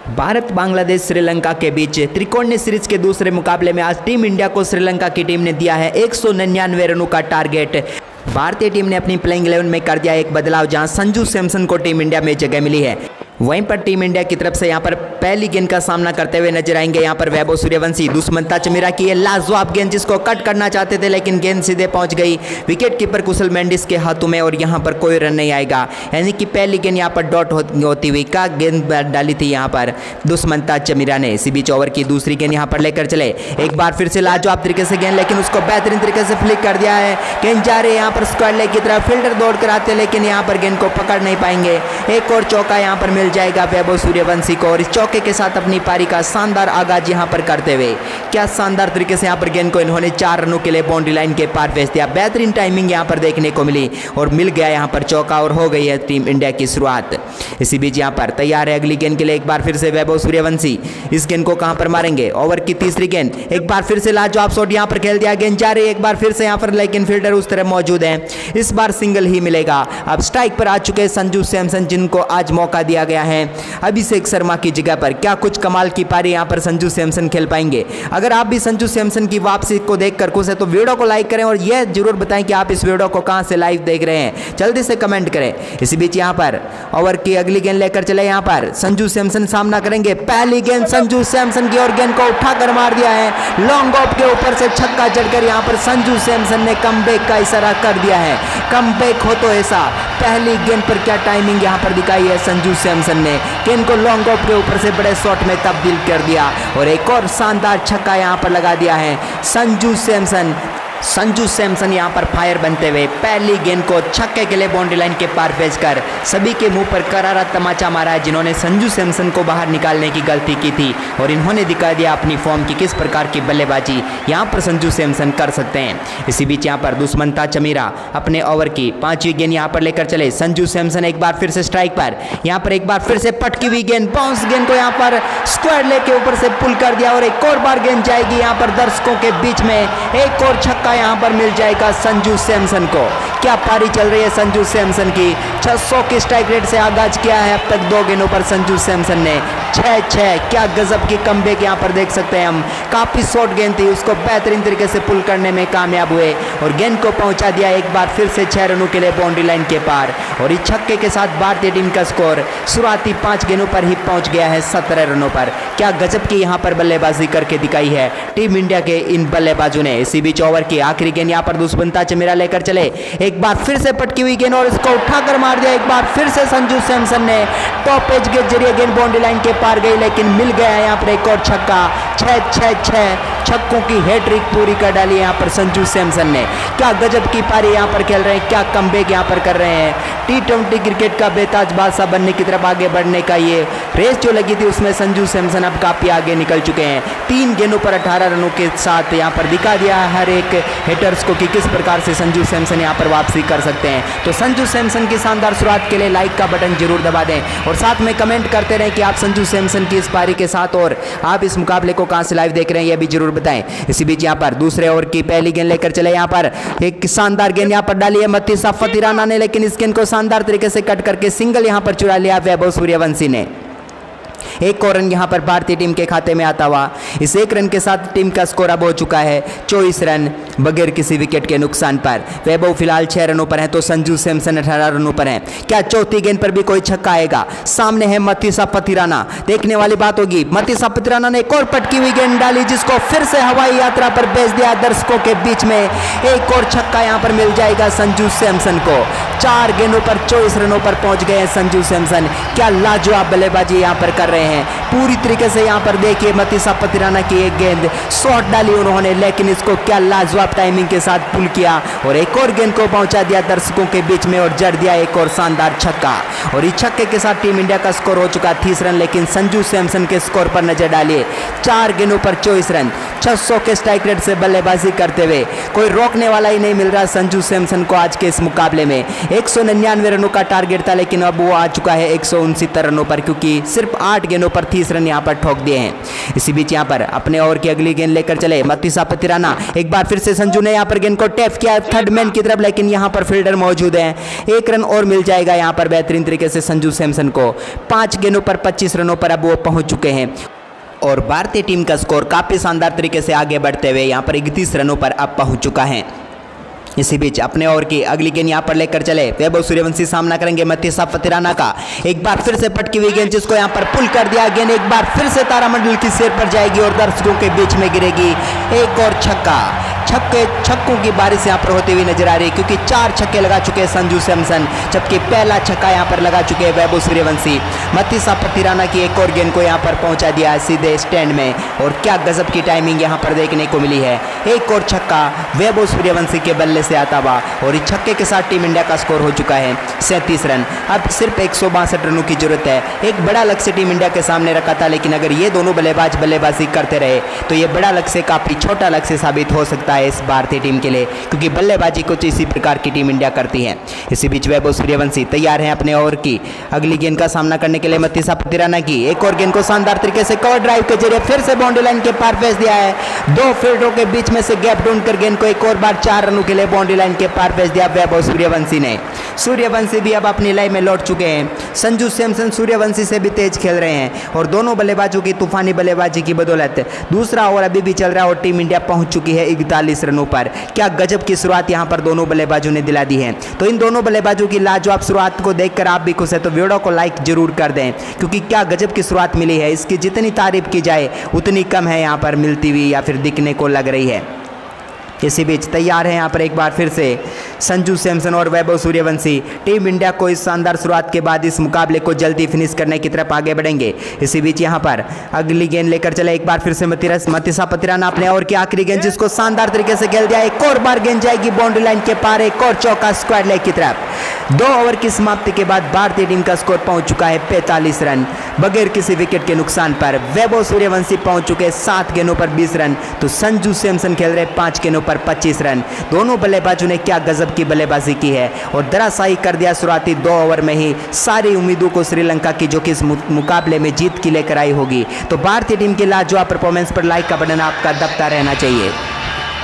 भारत बांग्लादेश श्रीलंका के बीच त्रिकोणीय सीरीज के दूसरे मुकाबले में आज टीम इंडिया को श्रीलंका की टीम ने दिया है 199 रनों का टारगेट। भारतीय टीम ने अपनी प्लेइंग 11 में कर दिया एक बदलाव, जहां संजू सैमसन को टीम इंडिया में जगह मिली है। वहीं पर टीम इंडिया की तरफ से यहां पर पहली गेंद का सामना करते हुए नजर आएंगे यहां पर वैभव सूर्यवंशी। दुष्मंता चमीरा की ये लाजवाब गेंद जिसको कट करना चाहते थे, लेकिन गेंद सीधे पहुंच गई विकेट कीपर कुशल मेंडिस के हाथों में और यहां पर कोई रन नहीं आएगा। यानी कि पहली गेंद यहां पर डॉट होती हुई का गेंद डाली थी यहां पर दुष्मंता चमीरा ने। इसी बीच ओवर की दूसरी गेंद यहां पर लेकर चले, एक बार फिर से लाजवाब तरीके से गेंद, लेकिन उसको बेहतरीन तरीके से फ्लिक कर दिया है। गेंद जा रही है यहाँ पर स्क्वायर लेग की तरफ, फील्डर दौड़ कर आते, लेकिन यहाँ पर गेंद को पकड़ नहीं पाएंगे। एक और चौका यहाँ पर मिल जाएगा वैभव सूर्यवंशी को और इस चौके के साथ अपनी पारी का शानदार आगाज यहां पर करते हुए क्या शानदार तरीके से यहां पर गेंद को इन्होंने 4 रनों के लिए बाउंड्री लाइन के पार भेज दिया। बेहतरीन टाइमिंग यहां पर देखने को मिली और मिल गया यहां पर चौका और हो गई है टीम इंडिया की शुरुआत। इसी बीच यहां पर तैयार है अगली गेंद के लिए, एक बार फिर से वैभव सूर्यवंशी। इस गेंद को कहां पर मारेंगे? ओवर की तीसरी गेंद, एक बार फिर से लाजवाब शॉट यहां पर खेल दिया, गेंद जा रही है एक बार फिर से यहां पर, लेकिन फील्डर उस तरह मौजूद है। इस बार सिंगल ही मिलेगा। अब स्ट्राइक पर आ चुके संजू सैमसन, जिनको आज मौका दिया गया है अभिषेक शर्मा की जगह पर। क्या कुछ कमाल की पारी यहां पर संजू सैमसन खेल पाएंगे? अगर आप भी संजू सैमसन की वापसी को देखकर खुश है तो वीडियो को लाइक करें और यह जरूर बताएं कि आप इस वीडियो को कहां से लाइव देख रहे हैं, जल्दी से कमेंट करें। इसी बीच यहां पर ओवर की अगली गेंद लेकर चले, यहां पर संजू सैमसन सामना करेंगे। पहली गेंद संजू सैमसन की और गेंद को उठाकर मार दिया है लॉन्ग ऑफ के ऊपर से, छक्का जड़कर यहां पर संजू सैमसन ने कमबैक का इशारा कर दिया है। कमबैक हो तो ऐसा, पहली गेंद पर क्या टाइमिंग यहां पर दिखाई है संजू सैमसन ने, गेंद को लॉन्ग ऑफ के ऊपर से बड़े शॉट में तब्दील कर दिया और एक और शानदार छक्का यहां पर लगा दिया है संजू सैमसन। संजू सैमसन यहां पर फायर बनते हुए पहली गेंद को छक्के के लिए बाउंड्री लाइन के पार भेजकर सभी के मुंह पर करारा तमाचा मारा है, जिन्होंने संजू सैमसन को बाहर निकालने की गलती की थी और इन्होंने दिखा दिया अपनी फॉर्म की किस प्रकार की बल्लेबाजी यहां पर संजू सैमसन कर सकते हैं। इसी बीच यहां पर दुष्मंता चमीरा अपने ओवर की 5वीं गेंद यहां पर लेकर चले। संजू सैमसन एक बार फिर से स्ट्राइक पर, यहां पर एक बार फिर से पटकी हुई गेंद, बाउंस गेंद को यहां पर स्क्वायर लेग के ऊपर से पुल कर दिया और एक और बार गेंद जाएगी यहां पर दर्शकों के बीच में, एक और छक्का यहां पर मिल जाएगा संजू सैमसन को। क्या पारी चल रही है संजू सैमसन की, 600 की स्ट्राइक रेट से आगाज किया है अब तक 2 गेंदों पर संजू सैमसन ने 6-6। क्या गजब की कमबैक यहां पर देख सकते हैं हम। काफी शॉर्ट गेंद थी, उसको बेहतरीन तरीके से पुल करने में कामयाब हुए और गेंद को पहुंचा दिया एक बार फिर से 6 रनों के लिए बाउंड्री लाइन के पार और इस छक्के के साथ भारतीय टीम का स्कोर शुरुआती 5 गेंदों पर ही पहुंच गया है 17 रनों पर। क्या गजब की यहां पर बल्लेबाजी करके दिखाई है टीम इंडिया के इन बल्लेबाजों ने। इसी बीच ओवर की आखिरी गेंद यहां पर दुष्मंता चमीरा लेकर चले, एक बार फिर से पटकी हुई गेंद और इसको उठाकर मार दिया एक बार फिर से संजू सैमसन ने। टॉप एज के जरिए गेंद बाउंड्री लाइन के पार गई, लेकिन मिल गया यहां पर एक और छक्का। 6-6-6 छक्कों की हैट्रिक पूरी कर डाली यहां पर संजू सैमसन ने। क्या गजब की पारी यहां पर खेल रहे हैं, क्या कमबैक यहां पर कर रहे हैं। T20 क्रिकेट का बेताज बादशाह बनने की तरफ आगे बढ़ने का ये रेस जो लगी थी उसमें संजू सैमसन अब काफी आगे निकल चुके हैं। 3 गेंदों पर 18 रनों के साथ यहां पर दिखा दिया हर एक हिटर्स को कि किस प्रकार से संजू सैमसन यहां पर वापसी कर सकते हैं। तो संजू सैमसन की शानदार शुरुआत के लिए लाइक का बटन जरूर दबा दें और साथ में कमेंट करते रहें कि आप संजू सैमसन की इस पारी के साथ और आप इस मुकाबले को कहां से लाइव देख रहे हैं यह भी जरूर बताएं। इसी बीच यहां पर दूसरे ओवर की पहली गेंद लेकर चले, यहां पर एक शानदार गेंद यहां पर डाली है मतीसा फतिराना ने, लेकिन इस गेंद को शानदार तरीके से कट करके सिंगल यहां पर चुरा लिया वैभव सूर्यवंशी ने। एक और रन यहां पर भारतीय टीम के खाते में आता हुआ इस एक रन के साथ टीम का स्कोर अब हो चुका है 24 रन बगैर किसी विकेट के नुकसान पर। वैभव फिलहाल 6 रनों पर हैं तो संजू सैमसन 18 रनों पर हैं। क्या चौथी गेंद पर भी कोई छक्का आएगा? सामने है मतीसा फतिराना, देखने वाली बात होगी। मतीसा फतिराना ने एक और पटकी हुई गेंद डाली जिसको फिर से हवाई यात्रा पर भेज दिया दर्शकों के बीच में। एक और छक्का यहां पर मिल जाएगा संजू सैमसन को। 4 गेंदों पर 24 रनों पर पहुंच गए हैं संजू सैमसन। क्या लाजवाब बल्लेबाजी यहां पर कर रहे हैं पूरी तरीके से। यहां पर देखिए मतीसा फतिराना की एक गेंद शॉट डाली उन्होंने, लेकिन इसको क्या लाजवाब टाइमिंग के साथ पुल किया और एक और गेंद को पहुंचा दिया दर्शकों के बीच में और जड़ दिया एक और शानदार छक्का। और इस छक्के के साथ टीम इंडिया का स्कोर हो चुका 30 रन, लेकिन संजू सैमसन के स्कोर पर नजर डालिए। 4 गेंदों पर 24 रन, 600 के स्ट्राइक रेट से बल्लेबाजी करते हुए कोई रोकने वाला ही नहीं मिल रहा संजू सैमसन को आज के इस मुकाबले में। 199 रनों का टारगेट था, लेकिन अब वो आ चुका है 169 रनों पर, क्योंकि सिर्फ 8 गेंदों पर 30 रन यहां पर ठोक दिए हैं। इसी बीच यहां पर अपने ओवर की अगली गेंद लेकर चले मतीसा फतिराना, एक बार फिर से संजू ने यहाँ पर गेंद को टैप किया थर्ड मैन की तरफ, लेकिन यहाँ पर फील्डर मौजूद है। 1 रन और मिल जाएगा यहाँ पर बेहतरीन तरीके से संजू सैमसन को। 5 गेंदों पर 25 रनों पर अब वो पहुंच चुके हैं और भारतीय टीम का स्कोर काफ़ी शानदार तरीके से आगे बढ़ते हुए यहाँ पर 31 रनों पर अब पहुंच चुका है। इसी बीच अपने ओवर की अगली गेंद यहाँ पर लेकर चले वैभव सूर्यवंशी सामना करेंगे मतीसा फतिराना का। एक बार फिर से पटकी हुई गेंद जिसको यहाँ पर पुल कर दिया। गेंद एक बार फिर से तारामंडल की सिर पर जाएगी और दर्शकों के बीच में गिरेगी। एक और छक्का, छक्कों की बारिश यहाँ पर होती हुई नजर आ रही है क्योंकि 4 छक्के लगा चुके हैं संजू सैमसन, जबकि पहला छक्का यहाँ पर लगा चुके हैं वैभव सूर्यवंशी। मतीसा फतिराना की एक और गेंद को यहाँ पर पहुंचा दिया है सीधे स्टैंड में और क्या गजब की टाइमिंग यहाँ पर देखने को मिली है। एक और छक्का वैभव सूर्यवंशी के बल्ले से आता हुआ और इस छक्के के साथ टीम इंडिया का स्कोर हो चुका है 37 रन। अब सिर्फ 162 रनों की जरूरत है। एक बड़ा लक्ष्य टीम इंडिया के सामने रखा था, लेकिन अगर ये दोनों बल्लेबाज बल्लेबाजी करते रहे तो ये बड़ा लक्ष्य काफी छोटा लक्ष्य साबित हो सकता है इस भारतीय टीम के लिए, क्योंकि बल्लेबाजी कुछ इसी प्रकार की टीम इंडिया करती है। इसी बीच वैभव सूर्यवंशी तैयार हैं अपने ओवर की अगली गेंद का सामना करने के लिए मतीसा फतिराना की। एक और गेंद को शानदार तरीके से कवर ड्राइव के जरिए फिर से बाउंड्री लाइन के पार भेज दिया है। 2 फील्डरों के बीच में से गैप ढूंढकर गेंद को एक और बार 4 रनों के लिए बाउंड्री लाइन के पार भेज दिया वैभव सूर्यवंशी ने। सूर्यवंशी भी अब अपनी लाइन में लौट चुके हैं। संजू सैमसन सूर्यवंशी से भी तेज खेल रहे हैं और दोनों बल्लेबाजों की तूफानी बल्लेबाजी की बदौलत दूसरा ओवर अभी भी चल रहा है और टीम इंडिया पहुंच चुकी है 41 रनों पर। क्या गजब की शुरुआत यहां पर दोनों बल्लेबाजों ने दिला दी है। तो इन दोनों बल्लेबाजों की लाजवाब शुरुआत को देखकर आप भी खुश है तो वीडियो को लाइक जरूर कर दें, क्योंकि क्या गजब की शुरुआत मिली है। इसकी जितनी तारीफ की जाए उतनी कम है यहां पर मिलती हुई या फिर दिखने को लग रही है। इसी बीच तैयार है यहाँ पर एक बार फिर से संजू सैमसन और वैभव सूर्यवंशी। टीम इंडिया को इस शानदार शुरुआत के बाद इस मुकाबले को जल्दी फिनिश करने की तरफ आगे बढ़ेंगे। इसी बीच यहाँ पर अगली गेंद लेकर चले एक बार फिर से मतीसा फतिराना अपने ओवर की आखिरी गेंद जिसको शानदार तरीके से खेल दिया। एक और बार गेंद जाएगी बाउंड्री लाइन के पार, एक और चौका स्क्वायर लेग की तरफ। 2 ओवर की समाप्ति के बाद भारतीय टीम का स्कोर पहुंच चुका है 45 रन बगैर किसी विकेट के नुकसान पर। वैभव सूर्यवंशी पहुंच चुके 7 गेंदों पर 20 रन, तो संजू सैमसन खेल रहे 5 गेंदों पर 25 रन। दोनों बल्लेबाजों ने क्या गजब की बल्लेबाजी की है और धराशायी कर दिया शुरुआती 2 ओवर में ही सारी उम्मीदों को श्रीलंका की, जो कि इस मुकाबले में जीत की लेकर आई होगी। तो भारतीय टीम की लाजवाब परफॉर्मेंस पर लाइक का बटन आपका दबता रहना चाहिए।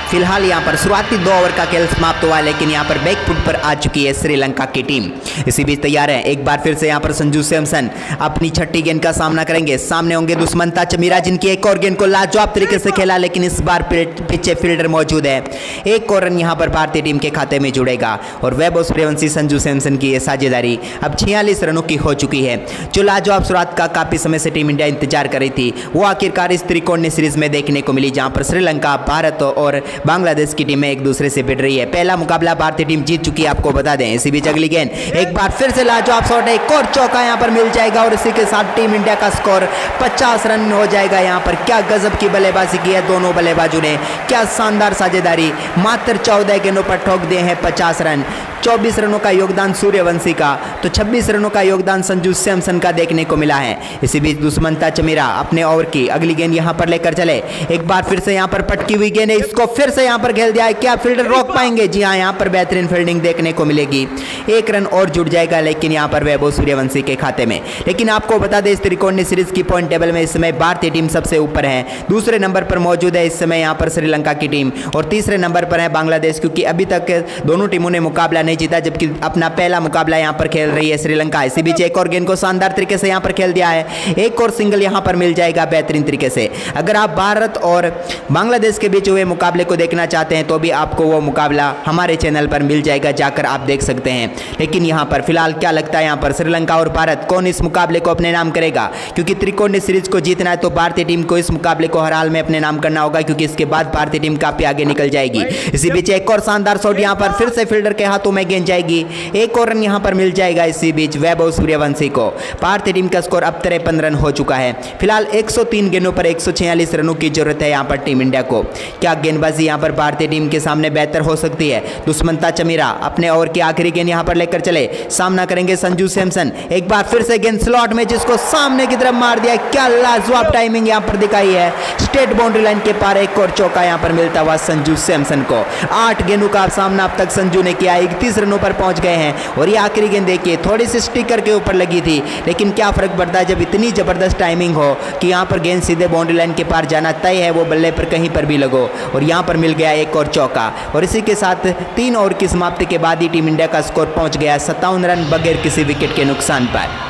फिलहाल यहाँ पर शुरुआती 2 ओवर का खेल समाप्त हुआ, लेकिन यहाँ पर बैकफुट पर आ चुकी है श्रीलंका की टीम। इसी बीच तैयार है एक बार फिर से यहाँ पर संजू सैमसन अपनी छठी गेंद का सामना करेंगे। सामने होंगे दुष्मंता चमीरा, जिनकी एक और गेंद को लाजवाब तरीके से खेला, लेकिन इस बार पीछे फील्डर मौजूद है। 1 और रन यहाँ पर भारतीय टीम के खाते में जुड़ेगा और वैभव सूर्यवंशी संजू सैमसन की यह साझेदारी अब 46 रनों की हो चुकी है। जो लाजवाब शुरुआत का काफी समय से टीम इंडिया इंतजार कर रही थी वो आखिरकार इस त्रिकोणीय सीरीज में देखने को मिली, जहाँ पर श्रीलंका, भारत और बांग्लादेश की टीमें एक दूसरे से भिड़ रही है। पहला मुकाबला भारतीय टीम जीत चुकी है, आपको बता दें। इसी बीच अगली गेंद एक बार फिर से लाजवाब शॉट है, एक और चौका यहां पर मिल जाएगा और इसी के साथ टीम इंडिया का स्कोर 50 रन हो जाएगा। यहां पर क्या गजब की बल्लेबाजी की है दोनों बल्लेबाजों ने, क्या शानदार साझेदारी। मात्र 14 गेंदों पर ठोक दिए हैं 50 रन। 24 रनों का योगदान सूर्यवंशी का, तो 26 रनों का योगदान संजू सैमसन का देखने को मिला है। इसी बीच दुष्मंता चमीरा अपने ओवर की अगली गेंद यहां पर लेकर चले। एक बार फिर से यहां पर पटकी हुई गेंद है, इसको फिर से यहां पर खेल दिया है। क्या फील्डर रोक पाएंगे? जी हां, यहां पर बेहतरीन फील्डिंग देखने को मिलेगी। 1 रन और जुड़ जाएगा, लेकिन यहां पर वैभव सूर्यवंशी के खाते में। लेकिन आपको बता दें इस त्रिकोणीय सीरीज की पॉइंट टेबल में इस समय भारतीय टीम सबसे ऊपर है। दूसरे नंबर पर मौजूद है इस समय यहां पर श्रीलंका की टीम और तीसरे नंबर पर है बांग्लादेश, क्योंकि अभी तक दोनों टीमों ने मुकाबला नहीं जीता, जबकि अपना पहला मुकाबला यहां पर खेल रही है श्रीलंका। इसी बीच एक और गेंद को शानदार तरीके से यहां पर खेल दिया है। एक और सिंगल यहां पर मिल जाएगा बेहतरीन तरीके से। अगर आप भारत और बांग्लादेश के बीच हुए मुकाबले को देखना चाहते हैं तो भी आपको वो मुकाबला हमारे चैनल पर मिल जाएगा, जाकर आप देख सकते हैं। लेकिन यहां पर फिलहाल क्या लगता है, यहां पर श्रीलंका और भारत कौन इस मुकाबले को अपने नाम करेगा? क्योंकि त्रिकोणीय सीरीज को जीतना है तो भारतीय टीम को इस मुकाबले को हर हाल में अपने नाम करना होगा, क्योंकि इसके बाद भारतीय टीम काफी आगे निकल जाएगी। इसी बीच एक और शानदार शॉट यहां पर फिर से फील्डर के हाथों में गेंद जाएगी। 1 और रन यहां पर मिल जाएगा इसी बीच वैभव सूर्यवंशी को। भारतीय टीम का स्कोर अब 53 रन हो चुका है। फिलहाल 103 गेंदों पर 146 रनों की जरूरत है यहां पर टीम इंडिया को। क्या गेंदबाजी यहां पर भारतीय टीम के सामने बेहतर हो सकती है? दुष्मंता चमीरा अपने ओवर की आखिरी गेंद यहां पर लेकर चले, सामना करेंगे संजू सैमसन। एक बार फिर से गेंद स्लॉट में, जिसको सामने की तरफ मार दिया। क्या लाजवाब टाइमिंग यहां पर दिखाई है। स्ट्रेट बाउंड्री लाइन के पार एक और चौका यहां पर मिलता हुआ संजू सैमसन को। 8 गेंदों का सामना अब तक संजू ने किया, 31 रनों पर पहुंच गए हैं। और ये आखिरी गेंद देखिए, थोड़ी सी स्टिकर के ऊपर लगी थी, लेकिन क्या फर्क पड़ता है जब इतनी जबरदस्त टाइमिंग हो कि यहां पर गेंद सीधे बाउंड्री लाइन के पार जाना तय है, वो बल्ले पर कहीं पर भी लगो। और यहां पर पर मिल गया एक और चौका और इसी के साथ 3 ओवर की समाप्ति के बाद ही टीम इंडिया का स्कोर पहुंच गया 57 रन बगैर किसी विकेट के नुकसान पर।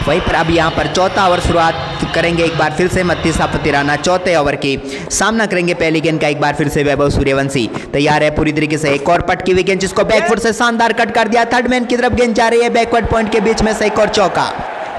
वहीं पर अब यहाँ पर चौथा ओवर शुरुआत करेंगे एक बार फिर से मत्तीसा पतिराना। चौथे ओवर की सामना करेंगे पहली गेंद का एक बार फिर से वैभव सूर्यवंशी। तैयार है पूरी तरीके से, एक और पटकी हुई गेंद जिसको बैकफुट से शानदार कट कर दिया। थर्ड मैन की तरफ गेंद जा रही है, बैकवर्ड पॉइंट के बीच में से एक और चौका।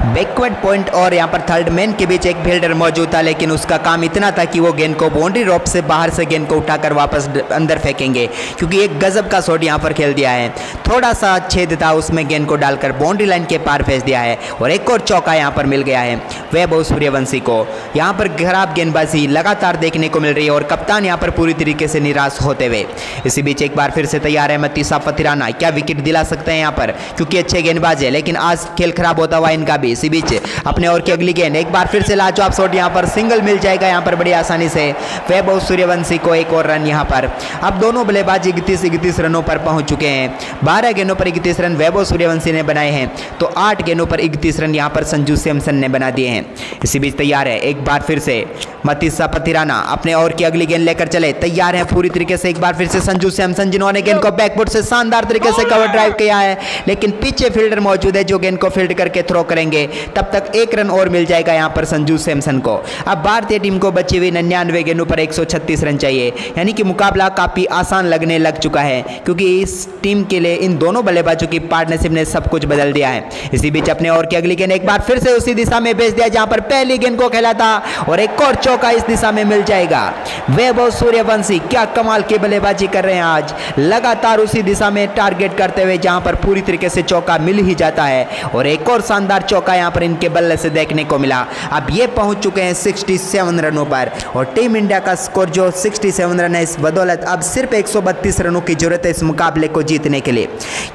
बैकवर्ड पॉइंट और यहाँ पर थर्ड मैन के बीच एक फील्डर मौजूद था, लेकिन उसका काम इतना था कि वो गेंद को बाउंड्री रोप से बाहर से गेंद को उठाकर वापस अंदर फेंकेंगे, क्योंकि एक गजब का शॉट यहाँ पर खेल दिया है। थोड़ा सा छेद था, उसमें गेंद को डालकर बाउंड्री लाइन के पार भेज दिया है और एक और चौका यहाँ पर मिल गया है वैभव सूर्यवंशी को। यहाँ पर खराब गेंदबाजी लगातार देखने को मिल रही है और कप्तान यहाँ पर पूरी तरीके से निराश होते हुए। इसी बीच एक बार फिर से तैयार है मत्तीसा पतिराना। क्या विकेट दिला सकते हैं यहाँ पर, क्योंकि अच्छे गेंदबाज है, लेकिन आज खेल खराब होता हुआ इनका भी। इसी बीच अपने ओवर की अगली गेंद, एक बार फिर से लाजवाब शॉट, यहाँ पर सिंगल मिल जाएगा यहाँ पर बड़ी आसानी से वैभव सूर्यवंशी को। एक और रन यहाँ पर। अब दोनों बल्लेबाज 31 रनों पर पहुंच चुके हैं। 12 गेंदों पर 31 रन वैभव सूर्यवंशी ने बनाए हैं, तो 8 गेंदों पर 31 रन यहाँ पर संजू सैमसन ने बना दिए हैं। इसी बीच तैयार है एक बार फिर से मत्तीसा पतिराना, अपने ओवर की अगली गेंद लेकर चले। तैयार है पूरी तरीके से एक बार फिर से संजू सैमसन, जिन्होंने गेंद को बैकफुट से शानदार तरीके से कवर ड्राइव किया है, लेकिन पीछे फील्डर मौजूद है जो गेंद को फील्ड करके थ्रो करेंगे। तब तक 1 रन और मिल जाएगा यहाँ पर संजू सैमसन को। अब भारतीय टीम को बची हुई 99 गेंदों पर 136 रन चाहिए, यानी कि मुकाबला काफी आसान लगने लग चुका है, क्योंकि इस टीम के लिए इन दोनों बल्लेबाजों की पार्टनरशिप ने सब कुछ बदल दिया है। इसी बीच अपने ओवर की अगली गेंद एक बार फिर से उसी दिशा में भेज दिया जहां पर पहली गेंद को खेला था और एक और चौका इस दिशा में मिल जाएगा। वैभव सूर्यवंशी क्या कमाल की बल्लेबाजी कर रहे हैं आज, लगातार उसी दिशा में टारगेट करते हुए जहां पर पूरी तरीके से चौका मिल ही जाता है और एक और शानदार चौका यहां पर इनके बल्ले से देखने को मिला। अब ये पहुंच चुके हैं 67 रनों पर और टीम इंडिया का स्कोर जो 67 रन है, इस बदौलत अब सिर्फ 132 रनों की जरूरत है इस मुकाबले को जीतने के लिए।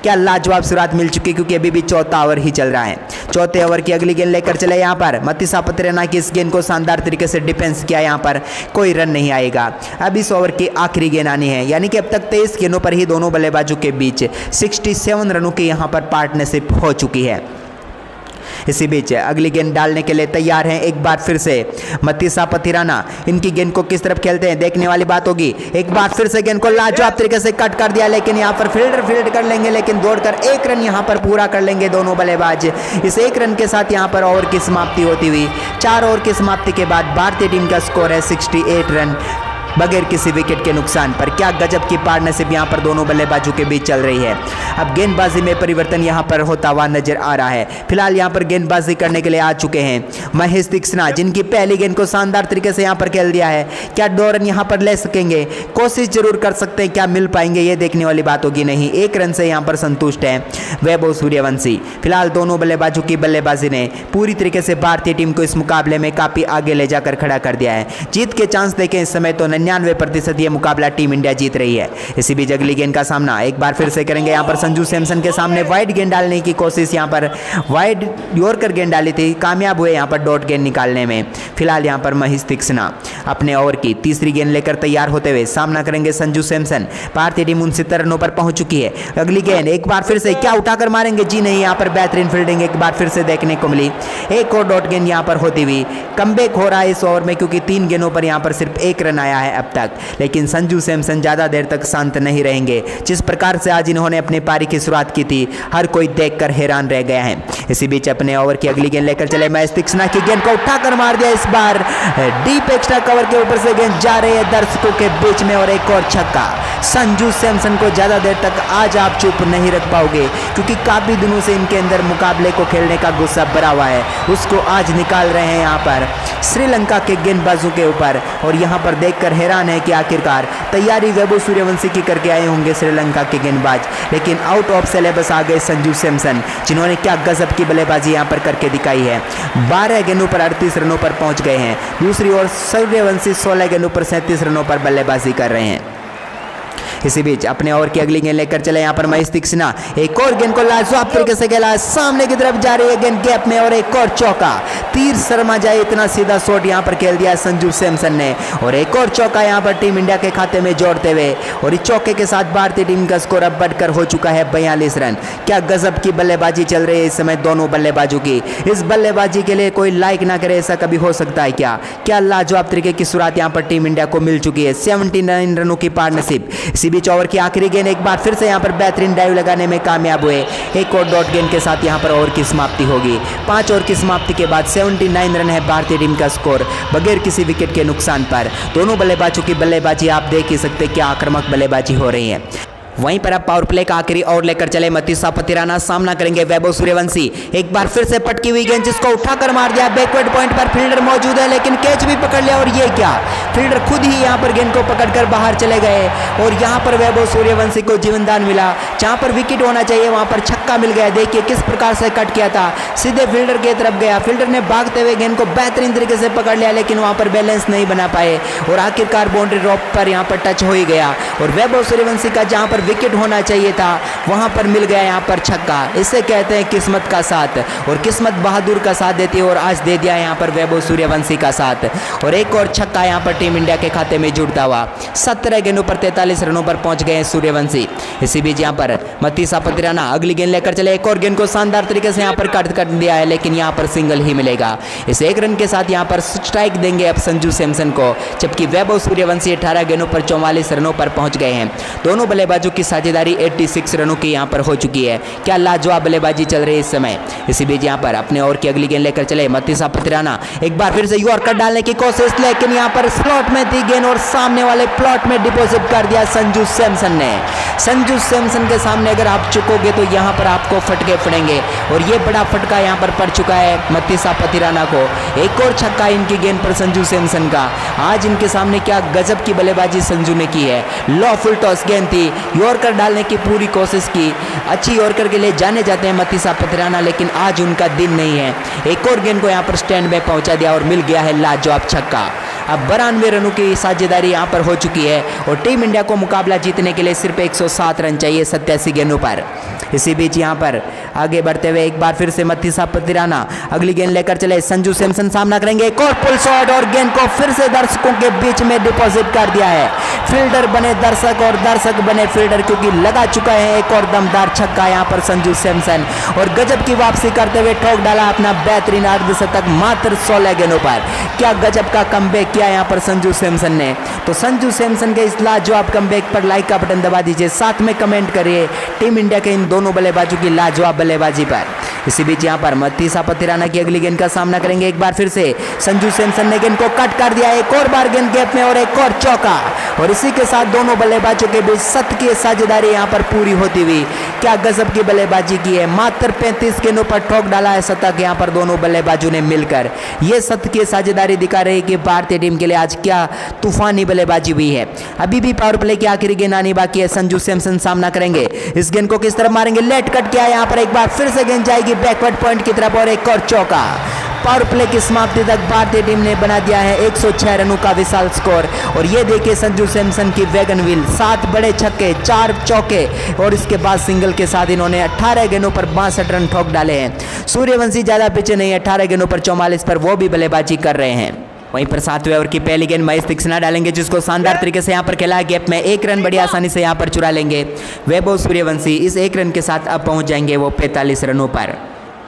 क्या लाजवाब शुरुआत मिल चुकी, क्योंकि अभी भी चौथा ओवर ही चल रहा है। चौथे ओवर की अगली गेंद लेकर चले यहाँ पर मत्तीसा पतिराना की इस गेंद को शानदार तरीके से डिफेंस किया, यहाँ पर कोई रन नहीं आएगा। अब इस ओवर की आखिरी गेंद आनी है, यानी कि अब तक 23 गेंदों पर ही दोनों बल्लेबाजों के बीच 67 रनों की यहाँ पर पार्टनरशिप हो चुकी है। इसी बीच अगली गेंद डालने के लिए तैयार हैं एक बार फिर से मत्तीसा पतिराना। इनकी गेंद को किस तरफ खेलते हैं देखने वाली बात होगी। एक बार फिर से गेंद को लाजवाब तरीके से कट कर दिया, लेकिन यहाँ पर फील्डर फील्ड कर लेंगे, लेकिन दौड़कर 1 रन यहाँ पर पूरा कर लेंगे दोनों बल्लेबाज। इस 1 रन के साथ यहाँ पर ओवर की समाप्ति होती हुई 4 ओवर की समाप्ति के बाद भारतीय टीम का स्कोर है 68 रन बगैर किसी विकेट के नुकसान पर। क्या गजब की पार्टनरशिप यहाँ पर दोनों बल्लेबाजों के बीच चल रही है। अब गेंदबाजी में परिवर्तन यहाँ पर होता हुआ नजर आ रहा है। फिलहाल यहाँ पर गेंदबाजी करने के लिए आ चुके हैं महेश तीक्ष्णा, जिनकी पहली गेंद को शानदार तरीके से यहाँ पर खेल दिया है। क्या 2 रन यहाँ पर ले सकेंगे, कोशिश जरूर कर सकते हैं, क्या मिल पाएंगे ये देखने वाली बात होगी। नहीं, 1 रन से यहाँ पर संतुष्ट है वैभव सूर्यवंशी। फिलहाल दोनों बल्लेबाजों की बल्लेबाजी ने पूरी तरीके से भारतीय टीम को इस मुकाबले में काफी आगे ले जाकर खड़ा कर दिया है। जीत के चांस देखें इस समय तो 99% ये मुकाबला टीम इंडिया जीत रही है। इसी बीच अगली गेंद का सामना एक बार फिर से करेंगे यहाँ पर संजू सैमसन के सामने। वाइड गेंद डालने की कोशिश, यहाँ पर वाइड यॉर्कर गेंद डाली थी, कामयाब हुए यहाँ पर डॉट गेंद निकालने में। फिलहाल यहाँ पर महेश तीक्ष्णा अपने ओवर की तीसरी गेंद लेकर तैयार होते हुए सामना करेंगे संजू सैमसन। भारतीय टीम 69 रनों पर पहुंच चुकी है। अगली गेंद एक बार फिर से क्या उठाकर मारेंगे, जी नहीं, यहाँ पर बेहतरीन फील्डिंग एक बार फिर से देखने को मिली। एक और डॉट गेंद यहाँ पर होती हुई कमबैक हो रहा है इस ओवर में, क्योंकि 3 गेंदों पर यहाँ पर सिर्फ 1 रन आया है अब तक। लेकिन संजू सैमसन ज्यादा देर तक शांत नहीं रहेंगे। जिस प्रकार से आज इन्होंने अपनी पारी की शुरुआत की थी, हर कोई देखकर हैरान रह गया है। इसी बीच अपने ओवर की अगली गेंद लेकर चले महेश तीक्ष्णा की गेंद को उठाकर मार दिया। इस बार डीप एक्स्ट्रा कवर के ऊपर से गेंद जा रही है दर्शकों के बीच में और एक और छक्का। संजू सैमसन को ज्यादा देर तक आज आप चुप नहीं रख पाओगे, क्योंकि काफी दिनों से इनके अंदर मुकाबले को खेलने का गुस्सा भरा हुआ है, उसको आज निकाल रहे हैं यहाँ पर श्रीलंका के गेंदबाजों के ऊपर। और यहाँ पर देखकर हैरान है कि आखिरकार तैयारी वैभव सूर्यवंशी की करके आए होंगे श्रीलंका के गेंदबाज, लेकिन आउट ऑफ सिलेबस आ गए संजू सैमसन, जिन्होंने क्या गजब की बल्लेबाजी यहाँ पर करके दिखाई है। 12 गेंदों पर 38 रनों पर पहुंच गए हैं। दूसरी ओर सूर्यवंशी 16 गेंदों पर 37 रनों पर बल्लेबाजी कर रहे हैं। इसी बीच अपने ओवर की अगली गेंद लेकर चले यहाँ पर महेश तीक्ष्णा, एक और गेंद को लाजवाब तरीके से खेला, सामने की तरफ जा रही है गेंद गैप में और एक और चौका, तीर शर्मा जाए इतना सीधा शॉट यहाँ पर खेल दिया संजू सैमसन ने और एक और चौका यहाँ पर टीम इंडिया के खाते में जोड़ते हुए। और इस चौके के साथ भारतीय टीम का स्कोर अब बढ़कर हो चुका है 42 रन। क्या गजब की बल्लेबाजी चल रही है इस समय दोनों बल्लेबाजों की। इस बल्लेबाजी के लिए कोई लाइक ना करे ऐसा कभी हो सकता है क्या? क्या लाजवाब तरीके की शुरुआत यहाँ पर टीम इंडिया को मिल चुकी है। 79 रनों की पार्टनरशिप। इसी बीच ओवर की आखिरी गेंद एक बार फिर से यहाँ पर बेहतरीन डाइव लगाने में कामयाब हुए। एक और डॉट गेंद के साथ यहाँ पर ओवर की समाप्ति होगी। 5 ओवर की समाप्ति के बाद 79 रन है भारतीय टीम का स्कोर बगैर किसी विकेट के नुकसान पर। दोनों बल्लेबाजों की बल्लेबाजी आप देख ही सकते क्या आक्रामक बल्लेबाजी हो रही है। वहीं पर अब पावर प्ले का आखिरी ओवर लेकर चले मतीसा पतिराना, सामना करेंगे वैभव सूर्यवंशी। एक बार फिर से पटकी हुई गेंद जिसको उठाकर मार दिया, बैकवर्ड पॉइंट पर फील्डर मौजूद है लेकिन कैच भी पकड़ लिया और ये क्या, फील्डर खुद ही यहां पर गेंद को पकड़कर बाहर चले गए और यहां पर वैभव सूर्यवंशी को जीवनदान मिला। जहां पर विकेट होना चाहिए वहां पर छक्का मिल गया। देखिए किस प्रकार से कट किया था, सीधे फील्डर की तरफ गया, फील्डर ने भागते हुए गेंद को बेहतरीन तरीके से पकड़ लिया लेकिन वहां पर बैलेंस नहीं बना पाए और आखिरकार बाउंड्री रॉप पर यहां पर टच हो ही गया और वैभव सूर्यवंशी का जहां पर विकेट होना चाहिए था वहां पर मिल गया यहां पर छक्का। इसे कहते हैं किस्मत का साथ और किस्मत बहादुर का साथ देती है और आज दे दिया यहां पर वैभव सूर्यवंशी का साथ और एक और छक्का यहां पर टीम इंडिया के खाते में जुड़ता हुआ। 17 गेंदों पर 43 रनों पर पहुंच गए सूर्यवंशी। इसी बीच यहां पर मतीसा पतिराना अगली गेंद लेकर चले, एक और गेंद को शानदार तरीके से यहां पर कट कर दिया है लेकिन यहां पर सिंगल ही मिलेगा। इस एक रन के साथ यहां पर स्ट्राइक देंगे अब संजू सैमसन को, जबकि वैभव सूर्यवंशी 18 गेंदों पर 44 रनों पर पहुंच गए हैं। दोनों बल्लेबाजों की साझेदारी 86 रनों की यहां पर हो चुकी है। क्या लाजवाब बल्लेबाजी चल रही है इस समय। इसी बीच यहां पर अपने ओवर की अगली गेंद लेकर चले मतीसा पतिराना, एक बार फिर से यॉर्कर डालने की कोशिश लेकिन यहां पर स्लॉट में थी गेंद और सामने वाले प्लॉट में डिपॉजिट कर दिया संजू सैमसन ने। संजू सैमसन के सामने अगर आप चुकोगे तो यहां पर आपको फटके पड़ेंगे और ये बड़ा फटका यहां पर पड़ चुका है मतीसा पतिराना को। एक और छक्का इनकी गेंद पर संजू सैमसन का। आज इनके सामने क्या गजब की बल्लेबाजी संजू ने की है। लॉ फुल टॉस गेंद थी, यॉर्कर डालने की पूरी कोशिश की, अच्छी यॉर्कर के लिए जाने जाते हैं मतीसा पतिराना लेकिन आज उनका दिन नहीं है। एक और गेंद को यहां पर स्टैंड में पहुंचा दिया और मिल गया है लाजवाब छक्का। अब 92 रनों की साझेदारी यहां पर हो चुकी है और टीम इंडिया को मुकाबला जीतने के लिए सिर्फ 107 रन चाहिए 87 गेंदों पर। इसी बीच यहां पर आगे बढ़ते हुए एक बार फिर से मतीसा पतिराना अगली गेंद लेकर चले, संजू सैमसन सामना करेंगे, एक और पुल शॉट और गेंद को फिर से दर्शकों के बीच में डिपॉजिट कर दिया है। फील्डर बने दर्शक और दर्शक बने फील्डर क्योंकि लगा चुका है एक और दमदार छक्का यहां पर संजू सैमसन और गजब की वापसी करते हुए ठोक डाला अपना बेहतरीन अर्धशतक मात्र 16 गेंदों पर। क्या गजब का कमबैक किया यहां पर संजू सैमसन ने। तो संजू सैमसन के इस लाजवाब कमबैक पर लाइक का बटन दबा दीजिए, साथ में कमेंट करिए टीम इंडिया के इन दोनों बल्लेबाजों की लाजवाब बल्लेबाजी पर। इसी बीच यहां पर मतीसा पतिराना की अगली गेंद का सामना करेंगे, एक बार फिर से संजू सैमसन ने गेंद को कट कर दिया, एक और बार गेंद गैप में और एक और चौका और इसी के साथ दोनों बल्लेबाजों के बीच सत की साझेदारी यहां पर पूरी होती हुई। क्या गजब की बल्लेबाजी की है, मात्र 35 गेंदों पर ठोक डाला है शतक यहां पर दोनों बल्लेबाजों ने मिलकर। यह सत की साझेदारी दिखा रही है कि भारतीय टीम के लिए आज क्या तूफानी बल्लेबाजी हुई है। अभी भी पावर प्ले की आखिरी गेंद आनी बाकी है, संजू सैमसन सामना करेंगे, इस गेंद को किस तरह मारेंगे, लेट कट किया यहां पर, एक बार फिर से गेंद जाएगी बैकवर्ड पॉइंट की तरफ और एक और चौका। पावर प्ले की समाप्ति तक भारतीय टीम ने बना दिया है 106 रनों का विशाल स्कोर और ये देखिए संजू सैमसन की वैगन व्हील, 7 बड़े छक्के 4 चौके और इसके बाद सिंगल के साथ इन्होंने 18 गेंदों पर 62 रन ठोक डाले हैं। सूर्यवंशी ज्यादा पीछे नहीं, 18 गेंदों पर 44 पर वो भी बल्लेबाजी कर रहे हैं। वहीं पर 7वें ओवर की पहली गेंद महेश तीक्ष्णा डालेंगे जिसको शानदार तरीके से यहां पर खेला गैप में, 1 रन बड़ी आसानी से यहां पर चुरा लेंगे वैभव सूर्यवंशी। इस 1 रन के साथ अब पहुंच जाएंगे वो 45 रनों पर।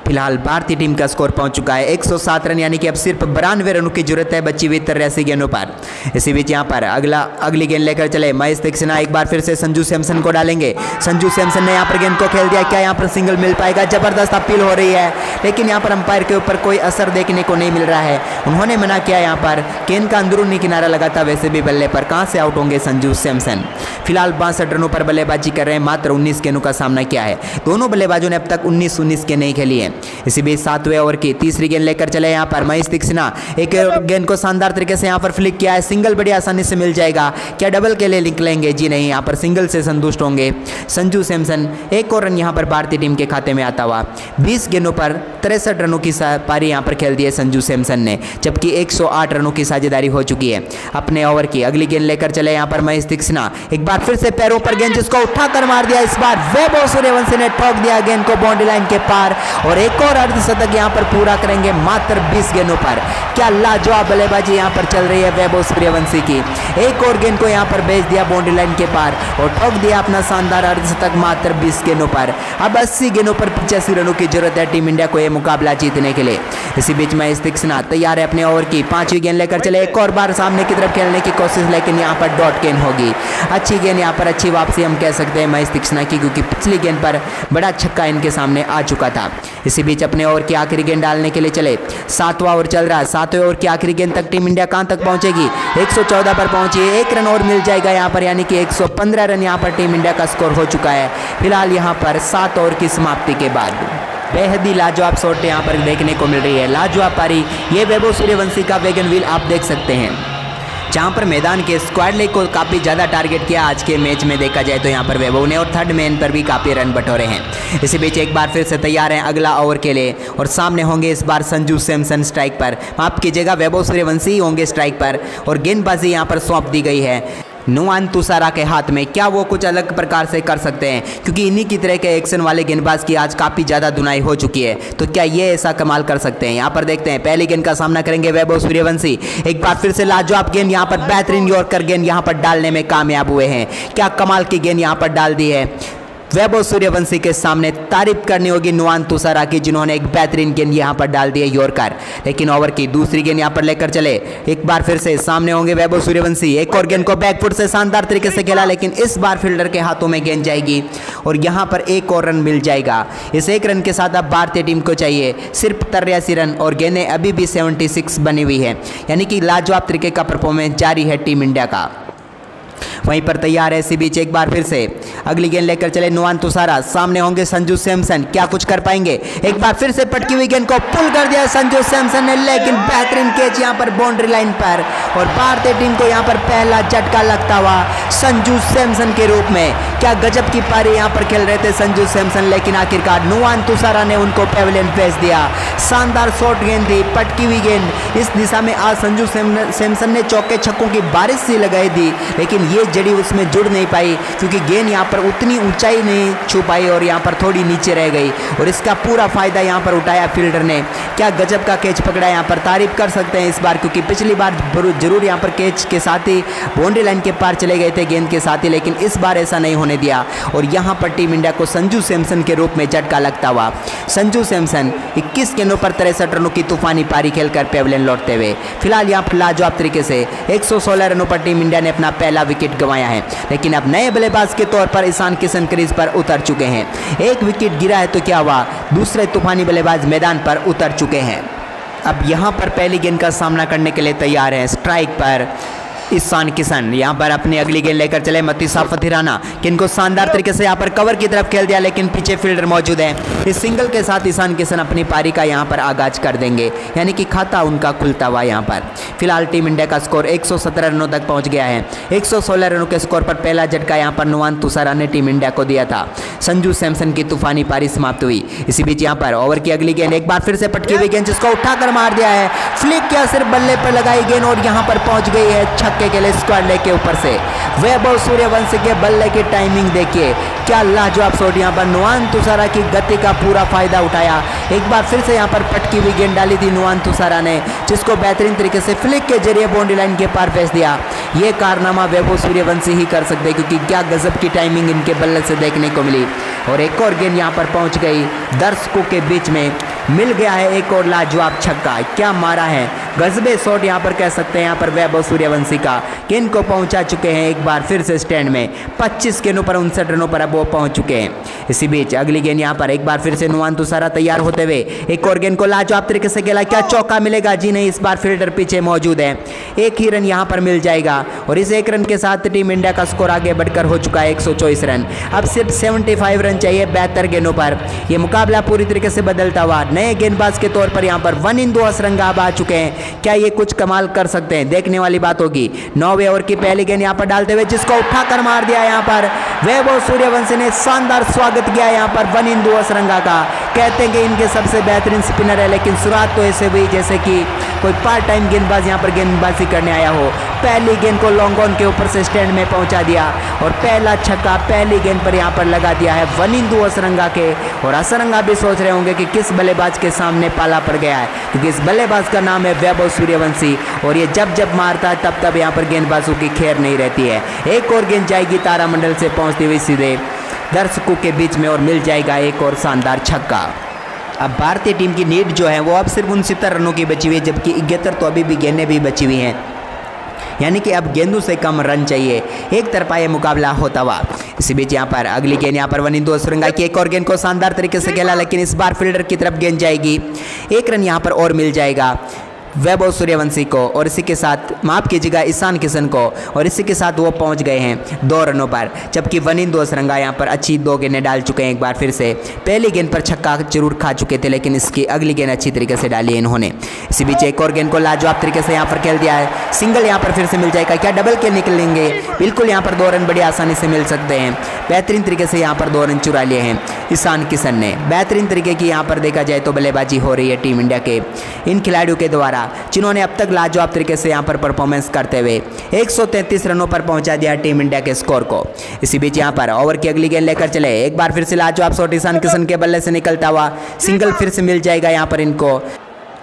फिलहाल भारतीय टीम का स्कोर पहुंच चुका है 107 रन, यानी कि अब सिर्फ 92 रनों की जरूरत है बची हुई 83 गेंदों पर। इसी बीच यहां पर अगली गेंद लेकर चले महेश तीक्ष्णा, एक बार फिर से संजू सैमसन को डालेंगे। संजू सैमसन ने यहां पर गेंद को खेल दिया, क्या यहां पर सिंगल मिल पाएगा, जबरदस्त अपील हो रही है लेकिन यहां पर अंपायर के ऊपर कोई असर देखने को नहीं मिल रहा है। उन्होंने मना किया यहां पर, गेंद का अंदरूनी किनारा लगा था वैसे भी बल्ले पर, कहां से आउट होंगे संजू सैमसन। फिलहाल 62 रनों पर बल्लेबाजी कर रहे हैं, मात्र 19 गेंदों का सामना किया है। दोनों बल्लेबाजों ने अब तक 19-19 गेंदें खेली हैं। इसी बीच 7वें ओवर की तीसरी गेंद लेकर चले यहाँ पर महेश तीक्ष्णा, एक गेंद को शानदार तरीके से यहाँ पर फ्लिक किया है, सिंगल बड़ी आसानी से मिल जाएगा। क्या डबल के लिए निकलेंगे? जी नहीं, यहाँ पर सिंगल से संतुष्ट होंगे संजू सैमसन। एक और रन यहाँ पर भारतीय टीम के खाते में आता हुआ। 20 गेंदों पर 63 रनों की पारी यहाँ पर खेल दी है संजू सैमसन ने, जबकि 108 रनों की साझेदारी हो चुकी है। अपने ओवर की अगली गेंद लेकर चले यहाँ पर महेश तीक्ष्णा, एक बार फिर से पैरों पर गेंद जिसको उठाकर मार दिया। इस बार वैभव सूर्यवंशी ने ठोक दिया गेंद को बाउंड्री लाइन के पार और एक और अर्धशतक यहाँ पर पूरा करेंगे मात्र 20 गेंदों पर। क्या लाजवाब बल्लेबाजी यहाँ पर चल रही है वैभव सूर्यवंशी की। एक और गेंद को यहाँ पर भेज दिया बाउंड्री लाइन के पार और ठोक दिया अपना शानदार अर्धशतक मात्र 20 गेंदों पर। अब 80 गेंदों पर 85 रनों की जरूरत है टीम इंडिया को यह मुकाबला जीतने के लिए। इसी बीच महेश तीक्ष्णा तैयार है अपने ओवर की 5वीं गेंद लेकर चले, एक और बार सामने की तरफ खेलने की कोशिश, लेकिन यहाँ पर डॉट गेंद होगी। अच्छी गेंद यहाँ पर, अच्छी वापसी हम कह सकते हैं महेश तीक्ष्णा की, क्योंकि पिछली गेंद पर बड़ा छक्का इनके सामने आ चुका था। इसी बीच अपने ओवर की आखिरी गेंद डालने के लिए चले, 7वां ओवर चल रहा है। 7वें ओवर की आखिरी गेंद तक टीम इंडिया कहां तक पहुंचेगी? 114 पर पहुंची है, 1 रन और मिल जाएगा यहाँ पर, यानी कि 115 रन यहाँ पर टीम इंडिया का स्कोर हो चुका है फिलहाल यहाँ पर 7 ओवर की समाप्ति के बाद। बेहद ही लाजवाब शॉट यहाँ पर देखने को मिल रही है, लाजवाब पारी। ये वैभव सूर्यवंशी का वेगन व्हील आप देख सकते हैं, जहां पर मैदान के स्क्वाड लेग को काफ़ी ज़्यादा टारगेट किया आज के मैच में देखा जाए तो यहाँ पर वैभव ने, और थर्ड मैन पर भी काफ़ी रन बटोरे हैं। इसी बीच एक बार फिर से तैयार हैं अगला ओवर के लिए और सामने होंगे इस बार संजू सैमसन स्ट्राइक पर, माफ कीजिएगा वैभव सूर्यवंशी होंगे स्ट्राइक पर और गेंदबाजी यहाँ पर सौंप दी गई है नुआन तुषारा के हाथ में। क्या वो कुछ अलग प्रकार से कर सकते हैं? क्योंकि इन्हीं की तरह के एक्शन वाले गेंदबाज की आज काफ़ी ज़्यादा धुनाई हो चुकी है, तो क्या ये ऐसा कमाल कर सकते हैं? यहाँ पर देखते हैं पहली गेंद का सामना करेंगे वैभव सूर्यवंशी। एक बार फिर से लाजवाब गेंद यहाँ पर, बेहतरीन यॉर्कर गेंद यहाँ पर डालने में कामयाब हुए हैं। क्या कमाल की गेंद यहाँ पर डाल दी है वैभव सूर्यवंशी के सामने। तारीफ करनी होगी नुआन तुषारा की, जिन्होंने एक बेहतरीन गेंद यहाँ पर डाल दी है यॉर्कर। लेकिन ओवर की दूसरी गेंद यहाँ पर लेकर चले, एक बार फिर से सामने होंगे वैभव सूर्यवंशी। एक और गेंद को बैकफुट से शानदार तरीके से खेला, लेकिन इस बार फील्डर के हाथों में गेंद जाएगी और यहाँ पर एक और रन मिल जाएगा। इस एक रन के साथ अब भारतीय टीम को चाहिए सिर्फ 83 रन और गेंदें अभी भी 76 बनी हुई है, यानी कि लाजवाब तरीके का परफॉर्मेंस जारी है टीम इंडिया का। वहीं पर तैयार है इसी बीच एक बार फिर से अगली गेंद लेकर चले नुआन तुषारा, सामने होंगे संजू सैमसन। क्या कुछ कर पाएंगे? एक बार फिर से पटकी हुई गेंद को पुल कर दिया संजू सैमसन ने, लेकिन बेहतरीन कैच यहाँ पर बाउंड्री लाइन पर और भारतीय टीम को यहाँ पर पहला झटका लगता हुआ संजू सैमसन के रूप में। क्या गजब की पारी यहाँ पर खेल रहे थे संजू सैमसन, लेकिन आखिरकार नुआन तुषारा ने उनको पेविलियन भेज दिया। शानदार शॉट गेंद थी, पटकी हुई गेंद इस दिशा में आज संजू सैमसन ने चौके छक्कों की बारिश सी लगाई दी, लेकिन ये जड़ी उसमें जुड़ नहीं पाई क्योंकि गेंद यहाँ पर उतनी ऊंचाई नहीं छू पाई और यहाँ पर थोड़ी नीचे रह गई और इसका पूरा फायदा यहाँ पर उठाया फील्डर ने। क्या गजब का कैच पकड़ा, यहाँ पर तारीफ कर सकते हैं इस बार, क्योंकि पिछली बार जरूर यहाँ पर कैच के साथ ही बाउंड्री लाइन के पार चले गए थे गेंद के साथ ही, लेकिन इस बार ऐसा नहीं होने दिया और यहाँ पर टीम इंडिया को संजू सैमसन के रूप में झटका लगता हुआ। संजू सैमसन 21 गेंदों पर 63 रनों की तूफानी पारी खेलकर पेविलियन लौटते हुए फिलहाल यहाँ पर लाजवाब तरीके से 116 रनों पर टीम इंडिया ने अपना पहला विकेट गंवाया है। लेकिन अब नए बल्लेबाज के तौर पर ईशान किशन क्रीज पर उतर चुके हैं। एक विकेट गिरा है तो क्या हुआ, दूसरे तूफानी बल्लेबाज मैदान पर उतर चुके हैं। अब यहाँ पर पहली गेंद का सामना करने के लिए तैयार है स्ट्राइक पर ईशान किशन। यहाँ पर अपनी अगली गेंद लेकर चले मतीसा फतिराना, गेंद को शानदार तरीके से यहाँ पर कवर की तरफ खेल दिया, लेकिन पीछे फील्डर मौजूद है। इस सिंगल के साथ ईशान किशन अपनी पारी का यहाँ पर आगाज कर देंगे, यानी कि खाता उनका खुलता हुआ। यहाँ पर फिलहाल टीम इंडिया का स्कोर 117 रनों तक पहुँच गया है। 116 रनों के स्कोर पर पहला झटका यहाँ पर नुआन तुषारा ने टीम इंडिया को दिया था। संजू सैमसन की तूफानी पारी समाप्त हुई। इसी बीच यहाँ पर ओवर की अगली गेंद एक बार फिर से पटकी हुई गेंद जिसको उठाकर मार दिया है, फ्लिक किया, सिर्फ बल्ले पर लगाई गेंद और यहाँ पर पहुँच गई है छक्के के लिए स्क्वाड लेग के ऊपर से। वैभव सूर्यवंशी के बल्ले की टाइमिंग देखिए, क्या लाजवाब शॉट। यहाँ पर नुआन तुषारा की गति का पूरा फायदा उठाया। एक बार फिर से यहाँ पर पटकी हुई गेंद डाली थी नुआन तुषारा ने, जिसको बेहतरीन तरीके से फ्लिक के जरिए बाउंड्री लाइन के पार भेज दिया। ये कारनामा वैभव सूर्यवंशी ही कर सकते, क्योंकि क्या गजब की टाइमिंग इनके बल्ले से देखने को मिली। और एक और गेंद यहाँ पर पहुँच गई दर्शकों के बीच में, मिल गया है एक और लाजवाब छक्का। क्या मारा है गजबे शॉट यहाँ पर कह सकते हैं यहाँ पर वैभव सूर्यवंशी का। गेंद को पहुंचा चुके हैं एक बार फिर से स्टैंड में। 25 गेंदों पर 59 रनों पर अब वो पहुंच चुके हैं। इसी बीच अगली गेंद यहाँ पर एक बार फिर से नुमान तुषारा तैयार होते हुए एक और गेंद को लाजवाब तरीके से खेला। क्या चौका मिलेगा? जी नहीं, इस बार फील्डर पीछे मौजूद है। एक ही रन यहाँ पर मिल जाएगा और इस एक रन के साथ टीम इंडिया का स्कोर आगे बढ़कर हो चुका है 124 रन। अब सिर्फ 75 रन चाहिए 72 गेंदों पर। यह मुकाबला पूरी तरीके से बदलता हुआ नए गेंदबाज के तौर पर यहाँ पर 1 इन 2 असरंगा आ चुके हैं। क्या ये कुछ कमाल कर सकते हैं? देखने वाली बात होगी। 9वें ओवर की पहली गेंद यहाँ पर डालते हुए जिसको उठाकर मार दिया यहाँ पर वैभव सूर्यवंशी ने। शानदार स्वागत किया यहाँ पर 1 इन 2 असरंगा का। कहते हैं कि इनके सबसे बेहतरीन स्पिनर है, लेकिन शुरुआत तो ऐसे हुई जैसे कि कोई पार्ट टाइम गेंदबाज यहाँ पर गेंदबाजी करने आया हो। पहली गेंद को लॉन्ग ऑन के ऊपर से स्टैंड में पहुंचा दिया और पहला छक्का पहली गेंद पर यहाँ पर लगा दिया है 1 इन 2 असरंगा के। और असरंगा भी सोच रहे होंगे कि किस बल्लेबाज के सामने पाला पड़ गया है, क्योंकि इस बल्लेबाज का नाम है वैभव सूर्यवंशी और ये जब जब मारता है तब तब यहाँ पर गेंदबाजों की खैर नहीं रहती है। एक और गेंद जाएगी तारामंडल से पहुँचती हुई सीधे दर्शकों के बीच में और मिल जाएगा एक और शानदार छक्का। अब भारतीय टीम की नीड जो है वो अब सिर्फ 69 रनों की बची हुई है, जबकि 71 तो अभी भी गेंदें भी बची हुई हैं, यानी कि अब गेंदों से कम रन चाहिए। एक तरफा ये मुकाबला होता हुआ। इसी बीच यहाँ पर अगली गेंद यहाँ पर 1 इन 2 असरंगा की एक और गेंद को शानदार तरीके से खेला, लेकिन इस बार फील्डर की तरफ गेंद जाएगी। एक रन यहाँ पर और मिल जाएगा वैभव सूर्यवंशी को और इसी के साथ माफ कीजिएगा ईशान किशन को, और इसी के साथ वो पहुंच गए हैं 2 रनों पर। जबकि 1 इन 2 असरंगा यहाँ पर अच्छी 2 गेंदें डाल चुके हैं। एक बार फिर से पहली गेंद पर छक्का जरूर खा चुके थे, लेकिन इसकी अगली गेंद अच्छी तरीके से डाली है इन्होंने। इसी बीच एक और गेंद को लाजवाब तरीके से यहाँ पर खेल दिया है। सिंगल यहाँ पर फिर से मिल जाएगा। क्या डबल के निकलेंगे? बिल्कुल, यहाँ पर 2 रन बड़ी आसानी से मिल सकते हैं। बेहतरीन तरीके से यहाँ पर 2 रन चुरा लिए हैं ईशान किशन ने। बेहतरीन तरीके की यहाँ पर देखा जाए तो बल्लेबाजी हो रही है टीम इंडिया के इन खिलाड़ियों के द्वारा, जिन्होंने अब तक लाजवाब तरीके से यहाँ पर परफॉर्मेंस करते हुए 133 रनों पर पहुंचा दिया टीम इंडिया के स्कोर को। इसी बीच यहाँ पर ओवर की अगली गेंद लेकर चले। एक बार फिर से लाजवाब शॉट ईशान किशन के बल्ले से निकलता हुआ सिंगल फिर से मिल जाएगा यहाँ पर इनको,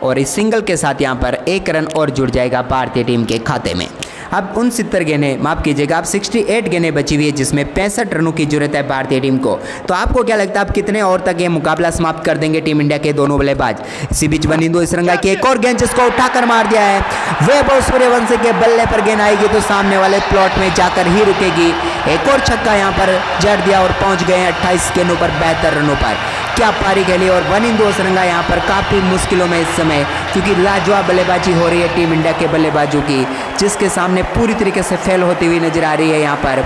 और इस सिंगल के साथ यहाँ पर 1 रन और जुड़ जाएगा भारतीय टीम के खाते में। अब 69 गेंदें माफ कीजिएगा, अब 68 गेंदें बची हुई है, जिसमें 65 रनों की जरूरत है भारतीय टीम को। तो आपको क्या लगता है अब कितने और तक ये मुकाबला समाप्त कर देंगे टीम इंडिया के दोनों बल्लेबाज? इसी बीच 1 इन 2 असरंगा की एक और गेंद जिसको उठाकर मार दिया है वैभव सूर्यवंशी के बल्ले पर। गेंद आएगी तो सामने वाले प्लॉट में जाकर ही रुकेगी। एक और छक्का यहाँ पर जड़ दिया और पहुंच गए हैं 28 गेंदों पर 72 रनों पर। क्या पारी खेली और 1 इन 2 असरंगा यहाँ पर काफ़ी मुश्किलों में इस समय, क्योंकि लाजवाब बल्लेबाजी हो रही है टीम इंडिया के बल्लेबाजों की, जिसके सामने पूरी तरीके से फेल होती हुई नजर आ रही है यहाँ पर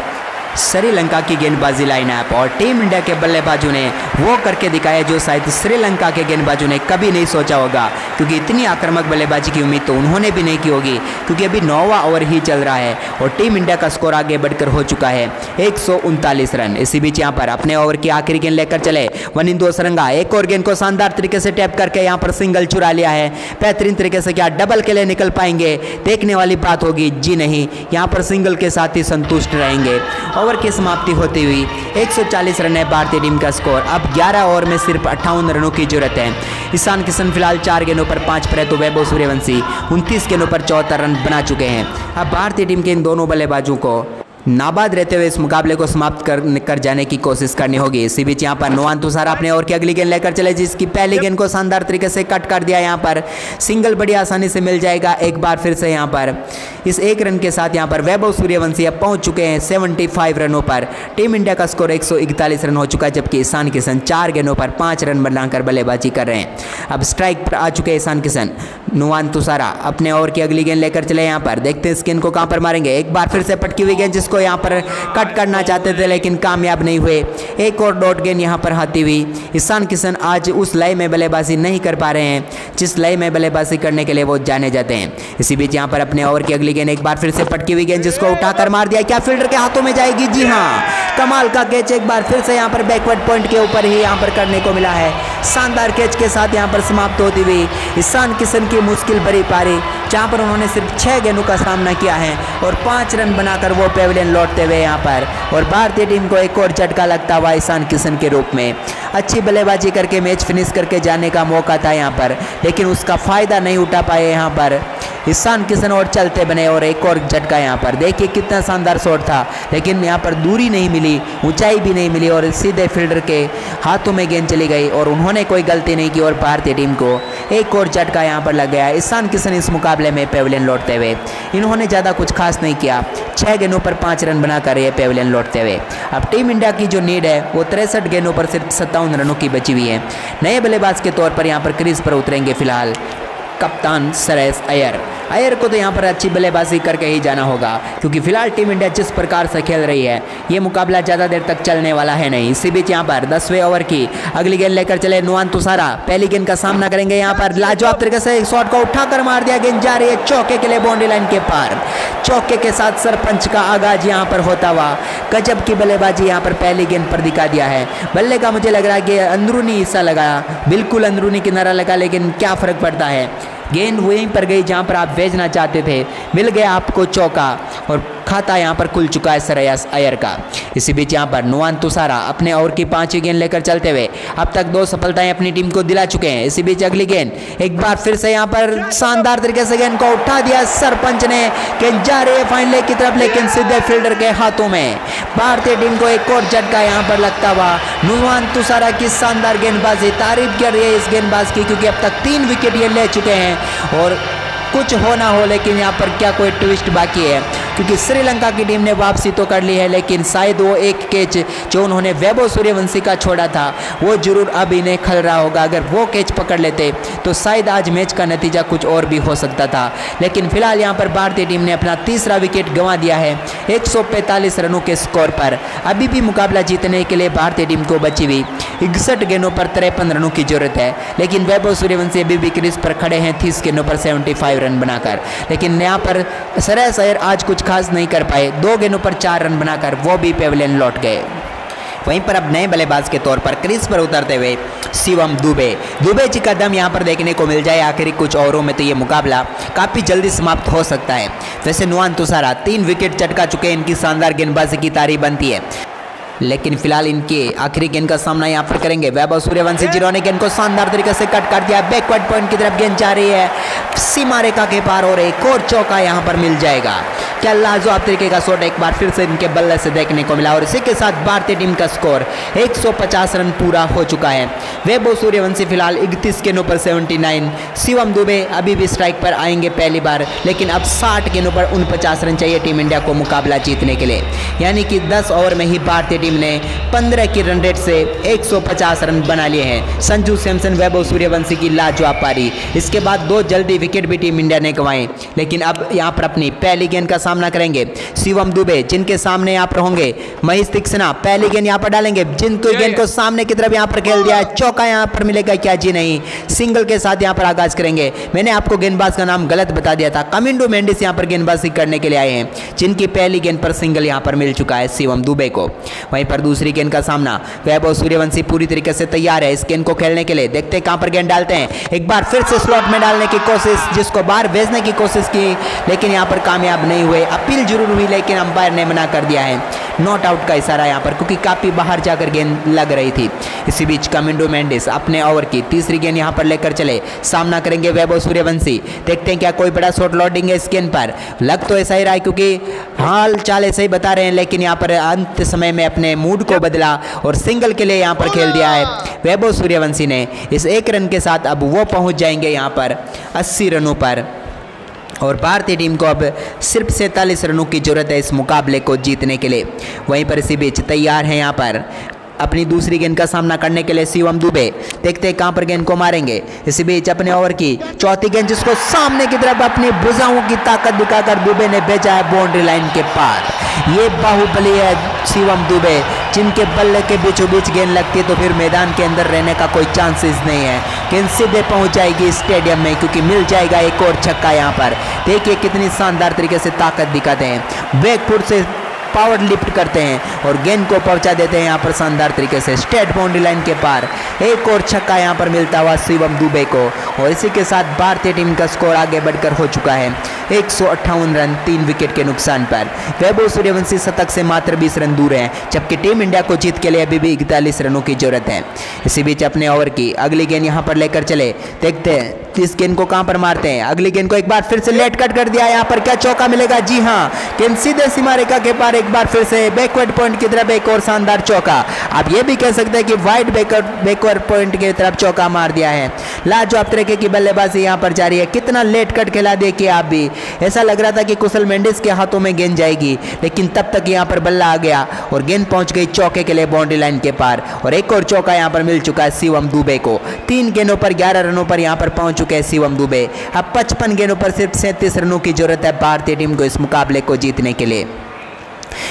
श्रीलंका की गेंदबाजी लाइनअप। और टीम इंडिया के बल्लेबाजों ने वो करके दिखाया जो शायद श्रीलंका के गेंदबाजों ने कभी नहीं सोचा होगा, क्योंकि इतनी आक्रामक बल्लेबाजी की उम्मीद तो उन्होंने भी नहीं की होगी, क्योंकि अभी 9वां ओवर ही चल रहा है और टीम इंडिया का स्कोर आगे बढ़कर हो चुका है 139 रन। इसी बीच यहाँ पर अपने ओवर की आखिरी गेंद लेकर चले 1 इन 2 असरंगा। एक और गेंद को शानदार तरीके से टैप करके यहाँ पर सिंगल चुरा लिया है। बेहतरीन तरीके से क्या डबल के लिए निकल पाएंगे? देखने वाली बात होगी। जी नहीं, यहाँ पर सिंगल के साथ ही संतुष्ट रहेंगे। ओवर की समाप्ति होती हुई 140 रन है भारतीय टीम का स्कोर। अब 11 ओवर में सिर्फ 58 रनों की जरूरत है। ईशान किशन फिलहाल 4 गेंदों पर 5 पर है, तो वैभव सूर्यवंशी 29 गेंदों पर 74 रन बना चुके हैं। अब भारतीय टीम के इन दोनों बल्लेबाजों को नाबाद रहते हुए इस मुकाबले को समाप्त कर जाने की कोशिश करनी होगी। इसी बीच यहाँ पर नुमान तुषारा अपने ओवर की अगली गेंद लेकर चले, जिसकी पहली गेंद को शानदार तरीके से कट कर दिया। यहाँ पर सिंगल बड़ी आसानी से मिल जाएगा। एक बार फिर से यहाँ पर इस 1 रन के साथ यहाँ पर वैभव सूर्यवंशी अब पहुँच चुके हैं 75 रनों पर। टीम इंडिया का स्कोर 141 रन हो चुका है, जबकि ईशान किशन 4 गेंदों पर 5 रन बनाकर बल्लेबाजी कर रहे हैं। अब स्ट्राइक पर आ चुके हैं ईशान किशन। नुमान तुषारा अपने ओवर की अगली गेंद लेकर चले। यहाँ पर देखते हैं इस गेंद को कहाँ पर मारेंगे। एक बार फिर से पटकी हुई गेंद जिसको यहाँ पर कट करना चाहते थे, लेकिन कामयाब नहीं हुए। एक और डॉट गेंद यहाँ पर आती हुई। ईशान किशन आज उस लय में बल्लेबाजी नहीं कर पा रहे हैं जिस लय में बल्लेबाजी करने के लिए वो जाने जाते हैं। इसी बीच यहाँ पर अपने ओवर की अगली गेंद एक बार फिर से पटकी हुई गेंद जिसको उठाकर मार दिया। क्या फील्डर के हाथों में जाएगी? जी हाँ, कमाल का कैच एक बार फिर से यहाँ पर बैकवर्ड पॉइंट के ऊपर ही यहाँ पर करने को मिला है। शानदार कैच के साथ यहाँ पर समाप्त होती हुई ईशान किशन की मुश्किल भरी पारी, जहाँ पर उन्होंने सिर्फ 6 गेंदों का सामना किया है और 5 रन बनाकर वो पेविलियन लौटते हुए यहाँ पर, और भारतीय टीम को एक और झटका लगता हुआ ईशान किशन के रूप में। अच्छी बल्लेबाजी करके मैच फिनिश करके जाने का मौका था यहाँ पर, लेकिन उसका फायदा नहीं उठा पाए यहाँ पर ईशान किशन और चलते बने। और एक और झटका यहाँ पर देखिए कितना शानदार शॉट था, लेकिन यहाँ पर दूरी नहीं मिली, ऊंचाई भी नहीं मिली और सीधे फील्डर के हाथों में गेंद चली गई और उन्होंने कोई गलती नहीं की और भारतीय टीम को एक और झटका यहाँ पर लग गया। ईशान किशन इस मुकाबले में पेविलियन लौटते हुए, इन्होंने ज़्यादा कुछ खास नहीं किया, 6 गेंदों पर 5 रन बनाकर ये पेविलियन लौटते हुए। अब टीम इंडिया की जो नीड है वो 63 गेंदों पर सिर्फ 57 रनों की बची हुई है। नए बल्लेबाज के तौर पर यहाँ पर क्रीज पर उतरेंगे फिलहाल कप्तान श्रेयस अय्यर को तो यहाँ पर अच्छी बल्लेबाजी करके ही जाना होगा, क्योंकि फिलहाल टीम इंडिया जिस प्रकार से खेल रही है ये मुकाबला ज़्यादा देर तक चलने वाला है नहीं। इसी बीच यहाँ पर 10वें ओवर की अगली गेंद लेकर चले नुआन तुषारा, पहली गेंद का सामना करेंगे। यहाँ पर लाजवाब तरीके से एक शॉट को उठाकर मार दिया, गेंद जा रही है चौके के लिए बाउंड्री लाइन के पार। चौके के साथ सरपंच का आगाज यहाँ पर होता हुआ गजब की बल्लेबाजी यहाँ पर पहली गेंद पर दिखा दिया है। बल्ले का मुझे लग रहा है कि अंदरूनी हिस्सा लगाया, बिल्कुल अंदरूनी किनारा लगा, लेकिन क्या फ़र्क पड़ता है, गेंद वहीं पर गई जहां पर आप भेजना चाहते थे, मिल गया आपको चौका और खाता यहां पर खुल चुका है श्रेयस अय्यर का। इसी बीच यहां पर नुआन तुषारा अपने ओवर की 5वीं गेंद लेकर चलते हुए अब तक 2 सफलताएं अपनी टीम को दिला चुके हैं। इसी बीच अगली गेंद एक बार फिर से यहां पर शानदार तरीके से गेंद को उठा दिया सरपंच ने, गेंद जा रही है फाइनल की तरफ, लेकिन सीधे फील्डर के हाथों में। भारतीय टीम को एक और झटका यहां पर लगता हुआ नुआन तुषारा की शानदार गेंदबाजी, तारीफ कर रही है इस गेंदबाज की, क्योंकि अब तक 3 विकेट ये ले चुके हैं। और कुछ हो ना हो, लेकिन यहाँ पर क्या कोई ट्विस्ट बाकी है, क्योंकि श्रीलंका की टीम ने वापसी तो कर ली है, लेकिन शायद वो एक कैच जो उन्होंने वैभव सूर्यवंशी का छोड़ा था वो जरूर अब इन्हें खल रहा होगा। अगर वो कैच पकड़ लेते तो शायद आज मैच का नतीजा कुछ और भी हो सकता था। लेकिन फिलहाल यहाँ पर भारतीय टीम ने अपना तीसरा विकेट गंवा दिया है 145 रनों के स्कोर पर। अभी भी मुकाबला जीतने के लिए भारतीय टीम को बची हुई 61 गेंदों पर 53 रनों की जरूरत है, लेकिन वैभव सूर्यवंशी अभी भी क्रीज पर खड़े हैं 30 गेंदों पर 75 रन बनाकर। लेकिन यहाँ पर श्रेयस अय्यर आज कुछ खास नहीं कर पाए, 2 गेंदों पर 4 रन बनाकर वो भी पेविलियन लौट गए। वहीं पर अब नए बल्लेबाज के तौर पर क्रीज पर उतरते हुए शिवम दुबे जी का दम यहां पर देखने को मिल जाए आखिरी कुछ ओवरों में, तो ये मुकाबला काफ़ी जल्दी समाप्त हो सकता है। वैसे नुआन तुषारा 3 विकेट चटका चुके हैं, इनकी शानदार गेंदबाजी की तारीफ बनती है, लेकिन फिलहाल इनके आखिरी गेंद का सामना यहाँ पर करेंगे वैभव सूर्यवंशी, जिन्होंने गेंद को शानदार तरीके से कट कर दिया। बैकवर्ड पॉइंट की तरफ गेंद जा रही है सीमा रेखा के पार और एक और चौका यहाँ पर मिल जाएगा। क्या लाजवाब तरीके का शॉट एक बार फिर से इनके बल्ले से देखने को मिला, और इसी के साथ भारतीय टीम का स्कोर 150 रन पूरा हो चुका है। वैभव सूर्यवंशी फिलहाल 31 गेंदों पर 79, शिवम दुबे अभी भी स्ट्राइक पर आएंगे पहली बार, लेकिन अब 60 गेंदों पर 49 रन चाहिए टीम इंडिया को मुकाबला जीतने के लिए। यानी कि 10 ओवर में ही भारतीय टीम ने 15 की रन रेट से 150 रन बना लिए हैं। संजू सैमसन, वैभव सूर्यवंशी की लाजवाब पारी, इसके बाद 2 जल्दी विकेट भी टीम इंडिया ने गंवाए। लेकिन अब यहाँ पर अपनी पहली गेंद का सामना करेंगे शिवम दुबे, जिनके सामने यहाँ पर होंगे महेश तीक्ष्णा। पहली गेंद यहाँ पर डालेंगे, जिनको गेंद को सामने की तरफ यहाँ पर खेल दिया है, चौका यहाँ पर मिलेगा क्या? जी नहीं, सिंगल के साथ यहाँ पर आगाज करेंगे। मैंने आपको गेंदबाज का नाम गलत बता दिया था, कमिंडो मेंडिस यहाँ पर गेंदबाजी करने के लिए आए हैं, जिनकी पहली गेंद पर सिंगल यहाँ पर मिल चुका है शिवम दुबे को। वहीं पर दूसरी गेंद का सामना वैभव सूर्यवंशी पूरी तरीके से तैयार है इस गेंद को खेलने के लिए। देखते हैं कहां पर गेंद डालते हैं, एक बार फिर से स्लॉट में डालने की कोशिश, जिसको बाहर भेजने की कोशिश की, लेकिन यहां पर कामयाब नहीं हुए। अपील जरूर हुई, लेकिन अंपायर ने मना कर दिया है, नॉट आउट का इशारा यहां पर, क्योंकि काफी बाहर जाकर गेंद लग रही थी। इसी बीच कमिंडो मेंडिस अपने ओवर की तीसरी गेंद यहां पर लेकर चले, सामना करेंगे वैभव सूर्यवंशी। देखते हैं क्या कोई बड़ा शॉट लौटेंगे इस गेंद पर, लग तो ऐसा ही रहा है, क्योंकि हाल चाल ऐसे ही बता रहे हैं, लेकिन यहाँ पर अंत समय में अपने मूड को बदला और सिंगल के लिए यहाँ पर खेल दिया है वैभव सूर्यवंशी ने। इस 1 रन के साथ अब वो पहुँच जाएंगे यहाँ पर 80 रनों पर, और भारतीय टीम को अब सिर्फ 47 रनों की जरूरत है इस मुकाबले को जीतने के लिए। वहीं पर इसी बीच तैयार हैं यहाँ पर अपनी दूसरी गेंद का सामना करने के लिए शिवम दुबे। देखते हैं कहां पर गेंद को मारेंगे। इसी बीच अपने ओवर की चौथी गेंद, जिसको सामने की तरफ अपनी भुजाओं की ताकत दिखाकर दुबे ने भेजा है बाउंड्री लाइन के पार। ये बाहुबली है शिवम दुबे, जिनके बल्ले के बीचों बीच गेंद लगती है तो फिर मैदान के अंदर रहने का कोई चांसेस नहीं है। गेंद सीधे पहुंच जाएगी स्टेडियम में, क्योंकि मिल जाएगा एक और छक्का यहाँ पर। देखिए कितनी शानदार तरीके से ताकत दिखाते हैं, बैकफुट से पावर लिफ्ट करते हैं और गेंद को पहुंचा देते हैं यहाँ पर शानदार तरीके से स्ट्रेट बाउंड्री लाइन के पार। एक और छक्का यहाँ पर मिलता हुआ शिवम दुबे को, और इसी के साथ भारतीय टीम का स्कोर आगे बढ़कर हो चुका है 158 रन 3 विकेट के नुकसान पर। वैभव सूर्यवंशी शतक से मात्र 20 रन दूर हैं, जबकि टीम इंडिया को जीत के लिए अभी भी 41 रनों की जरूरत है। इसी बीच अपने ओवर की अगली गेंद यहां पर लेकर चले, देखते हैं इस गेंद को कहां पर मारते हैं। अगली गेंद को एक बार फिर से लेट कट कर दिया, यहां पर क्या चौका मिलेगा? जी हां, गेंद सीधे सीमा रेखा के पार एक बार फिर से बैकवर्ड पॉइंट की तरफ एक और शानदार चौका। आप ये भी कह सकते हैं कि वाइड बैकवर्ड पॉइंट की तरफ चौका मार दिया है। लाजवाब तरीके की बल्लेबाजी यहां पर जारी है। कितना लेट कट खेला देखिए आप भी, ऐसा लग रहा था कि कुशल मेंडिस के हाथों में गेंद जाएगी, लेकिन तब तक यहां पर बल्ला आ गया और गेंद पहुंच गई चौके के लिए बाउंड्री लाइन के पार। और एक और चौका यहां पर मिल चुका है शिवम दुबे को। 3 गेंदों पर 11 रनों पर यहां पर पहुंच चुके हैं शिवम दुबे। अब 55 गेंदों पर सिर्फ 37 रनों की जरूरत है भारतीय टीम को इस मुकाबले को जीतने के लिए।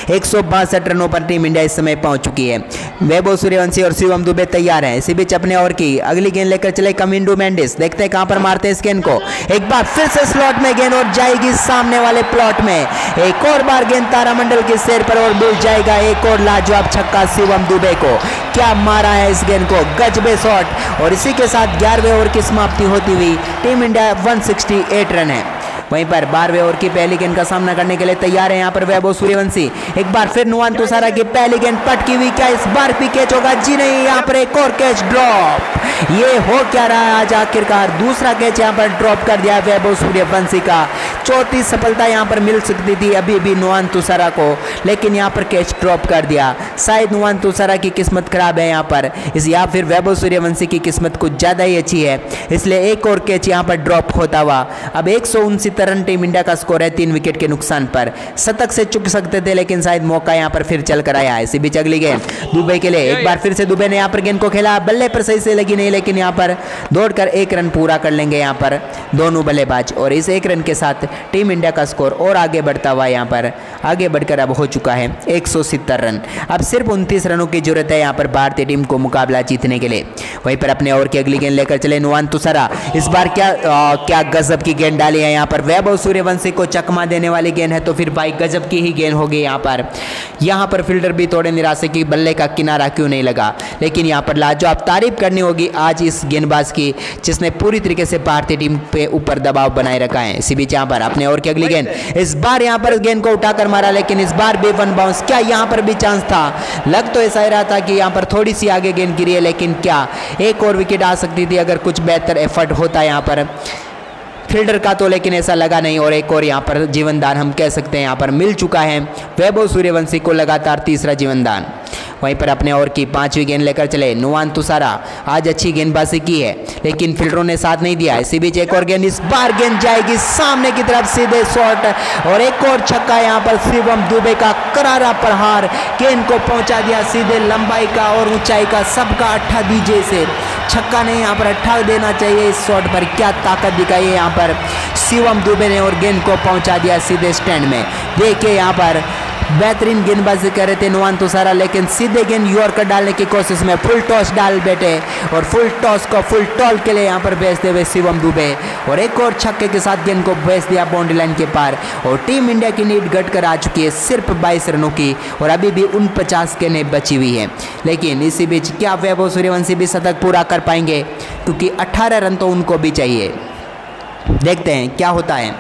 162 रनों पर टीम इंडिया इस समय पहुंच चुकी है। वैभव सूर्यवंशी और शिवम दुबे तैयार हैं। इसी बीच अपने ओवर की अगली गेंद लेकर चले कमिंडो मेंडिस, देखते हैं कहां पर मारते हैं इस गेंद को। एक बार फिर से स्लॉट में गेंद और जाएगी सामने वाले प्लॉट में। एक और बार गेंद तारामंडल के सिर पर और मिल जाएगा एक और लाजवाब छक्का शिवम दुबे को। क्या मारा है इस गेंद को, गजबे शॉट। और इसी के साथ 11वें ओवर की समाप्ति होती हुई टीम इंडिया 168 रन है। वहीं पर 12वें ओवर की पहली गेंद का सामना करने के लिए तैयार है यहाँ पर वैभव सूर्यवंशी। एक बार फिर नुवान तुषारा की पहली गेंद पटकी हुई, क्या इस बार भी कैच होगा? जी नहीं, यहाँ पर एक और कैच ड्रॉप। ये हो क्या रहा है आज? आखिरकार दूसरा कैच यहाँ पर ड्रॉप कर दिया वैभव सूर्यवंशी का। चौथी सफलता यहाँ पर मिल सकती थी अभी भी नुवान तुषारा को, लेकिन यहाँ पर कैच ड्रॉप कर दिया। शायद नुवान तुषारा की किस्मत खराब है यहाँ पर, या फिर वैभव सूर्यवंशी की किस्मत कुछ ज़्यादा ही अच्छी है, इसलिए एक और कैच यहाँ पर ड्रॉप होता हुआ। अब 169 रन टीम इंडिया का स्कोर है 3 विकेट के नुकसान पर। शतक से चुक सकते थे, लेकिन शायद मौका यहाँ पर फिर चल कर आया है। इसी बीच अगली गेंद दुबे के लिए, एक बार फिर से दुबे ने यहाँ पर गेंद को खेला, बल्ले पर सही से लगी नहीं, लेकिन यहाँ पर दौड़कर 1 रन पूरा कर लेंगे यहाँ पर दोनों बल्लेबाज। और इस 1 रन के साथ टीम इंडिया का स्कोर और आगे बढ़ता हुआ यहाँ पर आगे बढ़कर अब हो चुका है 170 रन। अब सिर्फ 29 रनों की जरूरत है यहाँ पर भारतीय टीम को मुकाबला जीतने के लिए। वहीं पर अपने ओवर की अगली गेंद लेकर चले नुवान तुषारा। इस बार क्या गजब की गेंद डाली है यहाँ पर। वैभव सूर्यवंशी को चकमा देने वाली गेंद है, तो फिर भाई गजब की ही गेंद होगी यहाँ पर फील्डर भी थोड़े निराशे की बल्ले का किनारा क्यों नहीं लगा, लेकिन यहाँ पर लाजवाब तारीफ करनी होगी आज इस गेंदबाज की, जिसने पूरी तरीके से भारतीय टीम पे ऊपर दबाव बनाए रखा है। इसी बीच यहाँ पर अपने ओवर की अगली गेंद, इस बार यहाँ पर गेंद को उठाकर मारा, लेकिन इस बार भी 1 बाउंस। क्या यहाँ पर भी चांस था? लग तो ऐसा ही रहा था कि यहाँ पर थोड़ी सी आगे गेंद गिरी है, लेकिन क्या एक और विकेट आ सकती थी अगर कुछ बेहतर एफर्ट होता यहाँ पर फील्डर का, तो लेकिन ऐसा लगा नहीं। और एक और यहाँ पर जीवनदान हम कह सकते हैं यहाँ पर मिल चुका है वैभव सूर्यवंशी को, लगातार तीसरा जीवनदान। वहीं पर अपने ओवर की 5वीं गेंद लेकर चले नुवान तुषारा। आज अच्छी गेंदबाजी की है, लेकिन फील्डरों ने साथ नहीं दिया। इसी बीच एक और गेंद, इस बार गेंद जाएगी सामने की तरफ, सीधे शॉट और एक और छक्का यहाँ पर शिवम दुबे का करारा प्रहार गेंद को पहुंचा दिया सीधे लंबाई का और ऊंचाई का सबका अट्ठा दीजिए से। छक्का नहीं, यहाँ पर अट्ठा देना चाहिए इस शॉट पर। क्या ताकत दिखाई है यहाँ पर शिवम दुबे ने और गेंद को पहुंचा दिया सीधे स्टैंड में। देखिए यहाँ पर बेहतरीन गेंदबाजी कर रहे थे नुवान तुषारा, लेकिन सीधे गेंद यॉर्कर डालने की कोशिश में फुल टॉस डाल बैठे और फुल टॉस को फुल टॉल के लिए यहाँ पर भेजते हुए शिवम दुबे और एक और छक्के के साथ गेंद को भेज दिया बाउंड्री लाइन के पार। और टीम इंडिया की नीड घटकर आ चुकी है सिर्फ 22 रनों की और अभी भी 49 गेंदें बची हुई है। लेकिन इसी बीच क्या वैभव सूर्यवंशी भी शतक पूरा कर पाएंगे, क्योंकि 18 रन तो उनको भी चाहिए। देखते हैं क्या होता है।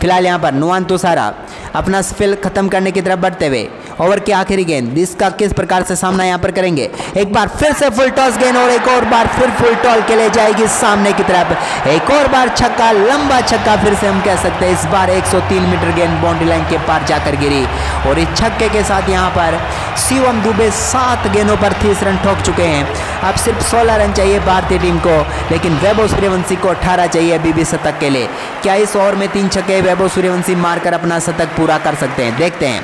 फिलहाल यहाँ पर नुवान तुषारा अपना स्पेल खत्म करने की तरफ बढ़ते हुए ओवर की आखिरी गेंद, इसका किस प्रकार से सामना यहाँ पर करेंगे। एक बार फिर से फुल टॉस गेंद और एक और बार फिर फुल टॉल के लिए जाएगी सामने की तरफ। एक और बार छक्का, लंबा छक्का फिर से हम कह सकते हैं। इस बार 103 मीटर गेंद बाउंड्री लाइन के पार जाकर गिरी और इस छक्के के साथ यहाँ पर शिवम दुबे 7 गेंदों पर 30 रन ठोक चुके हैं। अब सिर्फ 16 रन चाहिए भारतीय टीम को, लेकिन वैभव सूर्यवंशी को 18 चाहिए अभी भी शतक के लिए। क्या इस ओवर में 3 छक्के वैभव सूर्यवंशी मारकर अपना शतक पूरा कर सकते हैं? देखते हैं।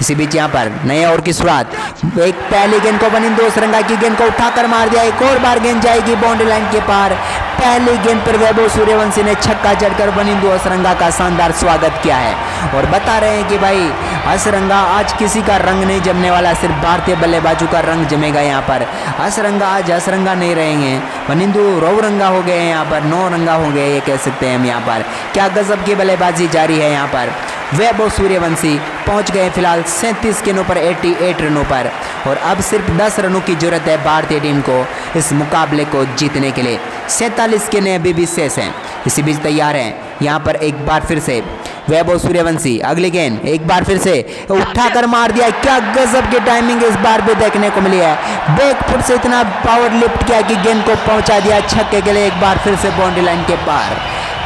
इसी बीच यहाँ पर नए ओवर की शुरुआत, एक पहली गेंद को वनिंदु असरंगा की गेंद को उठाकर मार दिया। एक और बार गेंद जाएगी बाउंड्री लाइन के पार। पहली गेंद पर वैभव सूर्यवंशी ने छक्का जड़कर वनिंदु असरंगा का शानदार स्वागत किया है और बता रहे हैं कि भाई असरंगा आज किसी का रंग नहीं जमने वाला, सिर्फ भारतीय बल्लेबाजों का रंग जमेगा यहाँ पर। असरंगा आज असरंगा नहीं रहेंगे, वनिंदु रौरंगा हो गए हैं यहाँ पर, 9 रंगा हो गए ये कह सकते हैं हम यहाँ पर। क्या गजब की बल्लेबाजी जारी है यहाँ पर। वैभव सूर्यवंशी पहुंच गए फिलहाल 37 गेंदों पर 88 रनों पर और अब सिर्फ 10 रनों की जरूरत है भारतीय टीम को इस मुकाबले को जीतने के लिए। 47 गेंदें अभी भी शेष हैं। इसी बीच तैयार हैं यहाँ पर एक बार फिर से वैभव सूर्यवंशी, अगली गेंद एक बार फिर से उठाकर मार दिया। क्या गजब की टाइमिंग इस बार भी देखने को मिली है। बैक फुट से इतना पावर लिफ्ट किया कि गेंद को पहुंचा दिया छक्के के लिए। एक बार फिर से बाउंड्री लाइन के पार।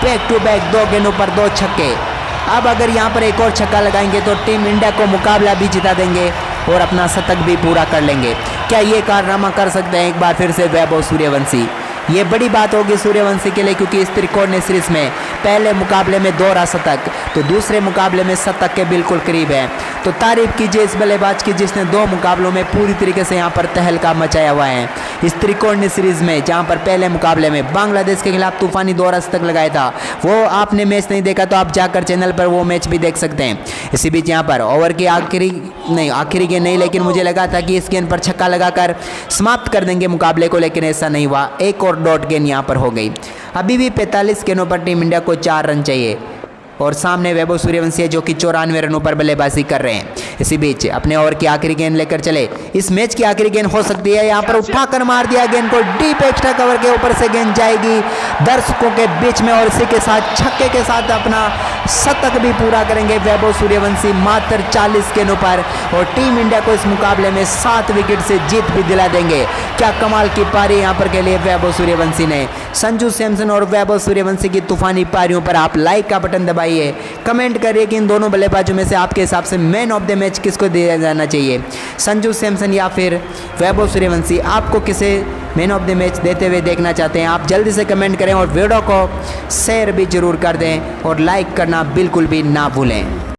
बैक टू बैक 2 गेंदों पर 2 छक्के। अब अगर यहाँ पर एक और छक्का लगाएंगे तो टीम इंडिया को मुकाबला भी जिता देंगे और अपना शतक भी पूरा कर लेंगे। क्या ये कारनामा कर सकते हैं एक बार फिर से वैभव सूर्यवंशी? ये बड़ी बात होगी सूर्यवंशी के लिए, क्योंकि इस त्रिकोणीय सीरीज में पहले मुकाबले में दोहरा शतक, तो दूसरे मुकाबले में शतक के बिल्कुल करीब है। तो तारीफ कीजिए इस बल्लेबाज की जिसने 2 मुकाबलों में पूरी तरीके से यहाँ पर तहलका मचाया हुआ है इस त्रिकोणीय सीरीज में, जहाँ पर पहले मुकाबले में बांग्लादेश के खिलाफ तूफानी दोहरा शतक लगाया था। वो आपने मैच नहीं देखा तो आप जाकर चैनल पर वो मैच भी देख सकते हैं। इसी बीच यहाँ पर ओवर की आखिरी गेंद नहीं, लेकिन मुझे लगा था कि इस गेंद पर छक्का लगाकर समाप्त कर देंगे मुकाबले को, लेकिन ऐसा नहीं हुआ। एक और डॉट गेंद यहाँ पर हो गई। अभी भी 45 गेंदों पर टीम इंडिया को 4 रन चाहिए और सामने वैभव सूर्यवंशी है जो कि 94 रनों पर बल्लेबाजी कर रहे हैं। इसी बीच अपने ओवर की आखिरी गेंद लेकर चले। इस मैच की आखिरी गेंद हो सकती है। यहाँ पर उठाकर मार दिया गेंद को, डीप एक्स्ट्रा कवर के ऊपर से गेंद जाएगी दर्शकों के बीच में और इसी के साथ छक्के के साथ अपना शतक भी पूरा करेंगे वैभव सूर्यवंशी मात्र 40 गेंदों पर, और टीम इंडिया को इस मुकाबले में 7 विकेट से जीत भी दिला देंगे। क्या कमाल की पारी यहाँ पर के लिए वैभव सूर्यवंशी ने। संजू सैमसन और वैभव सूर्यवंशी की तूफानी पारियों पर आप लाइक का बटन दबाइए, कमेंट करिए कि इन दोनों बल्लेबाजों में से आपके हिसाब से मैन ऑफ द मैच किसको दिया जाना चाहिए, संजू सैमसन या फिर वैभव सूर्यवंशी। आपको किसे मैन ऑफ द मैच देते हुए देखना चाहते हैं, आप जल्दी से कमेंट करें और वीडियो को शेयर भी जरूर कर दें और लाइक करना बिल्कुल भी ना भूलें।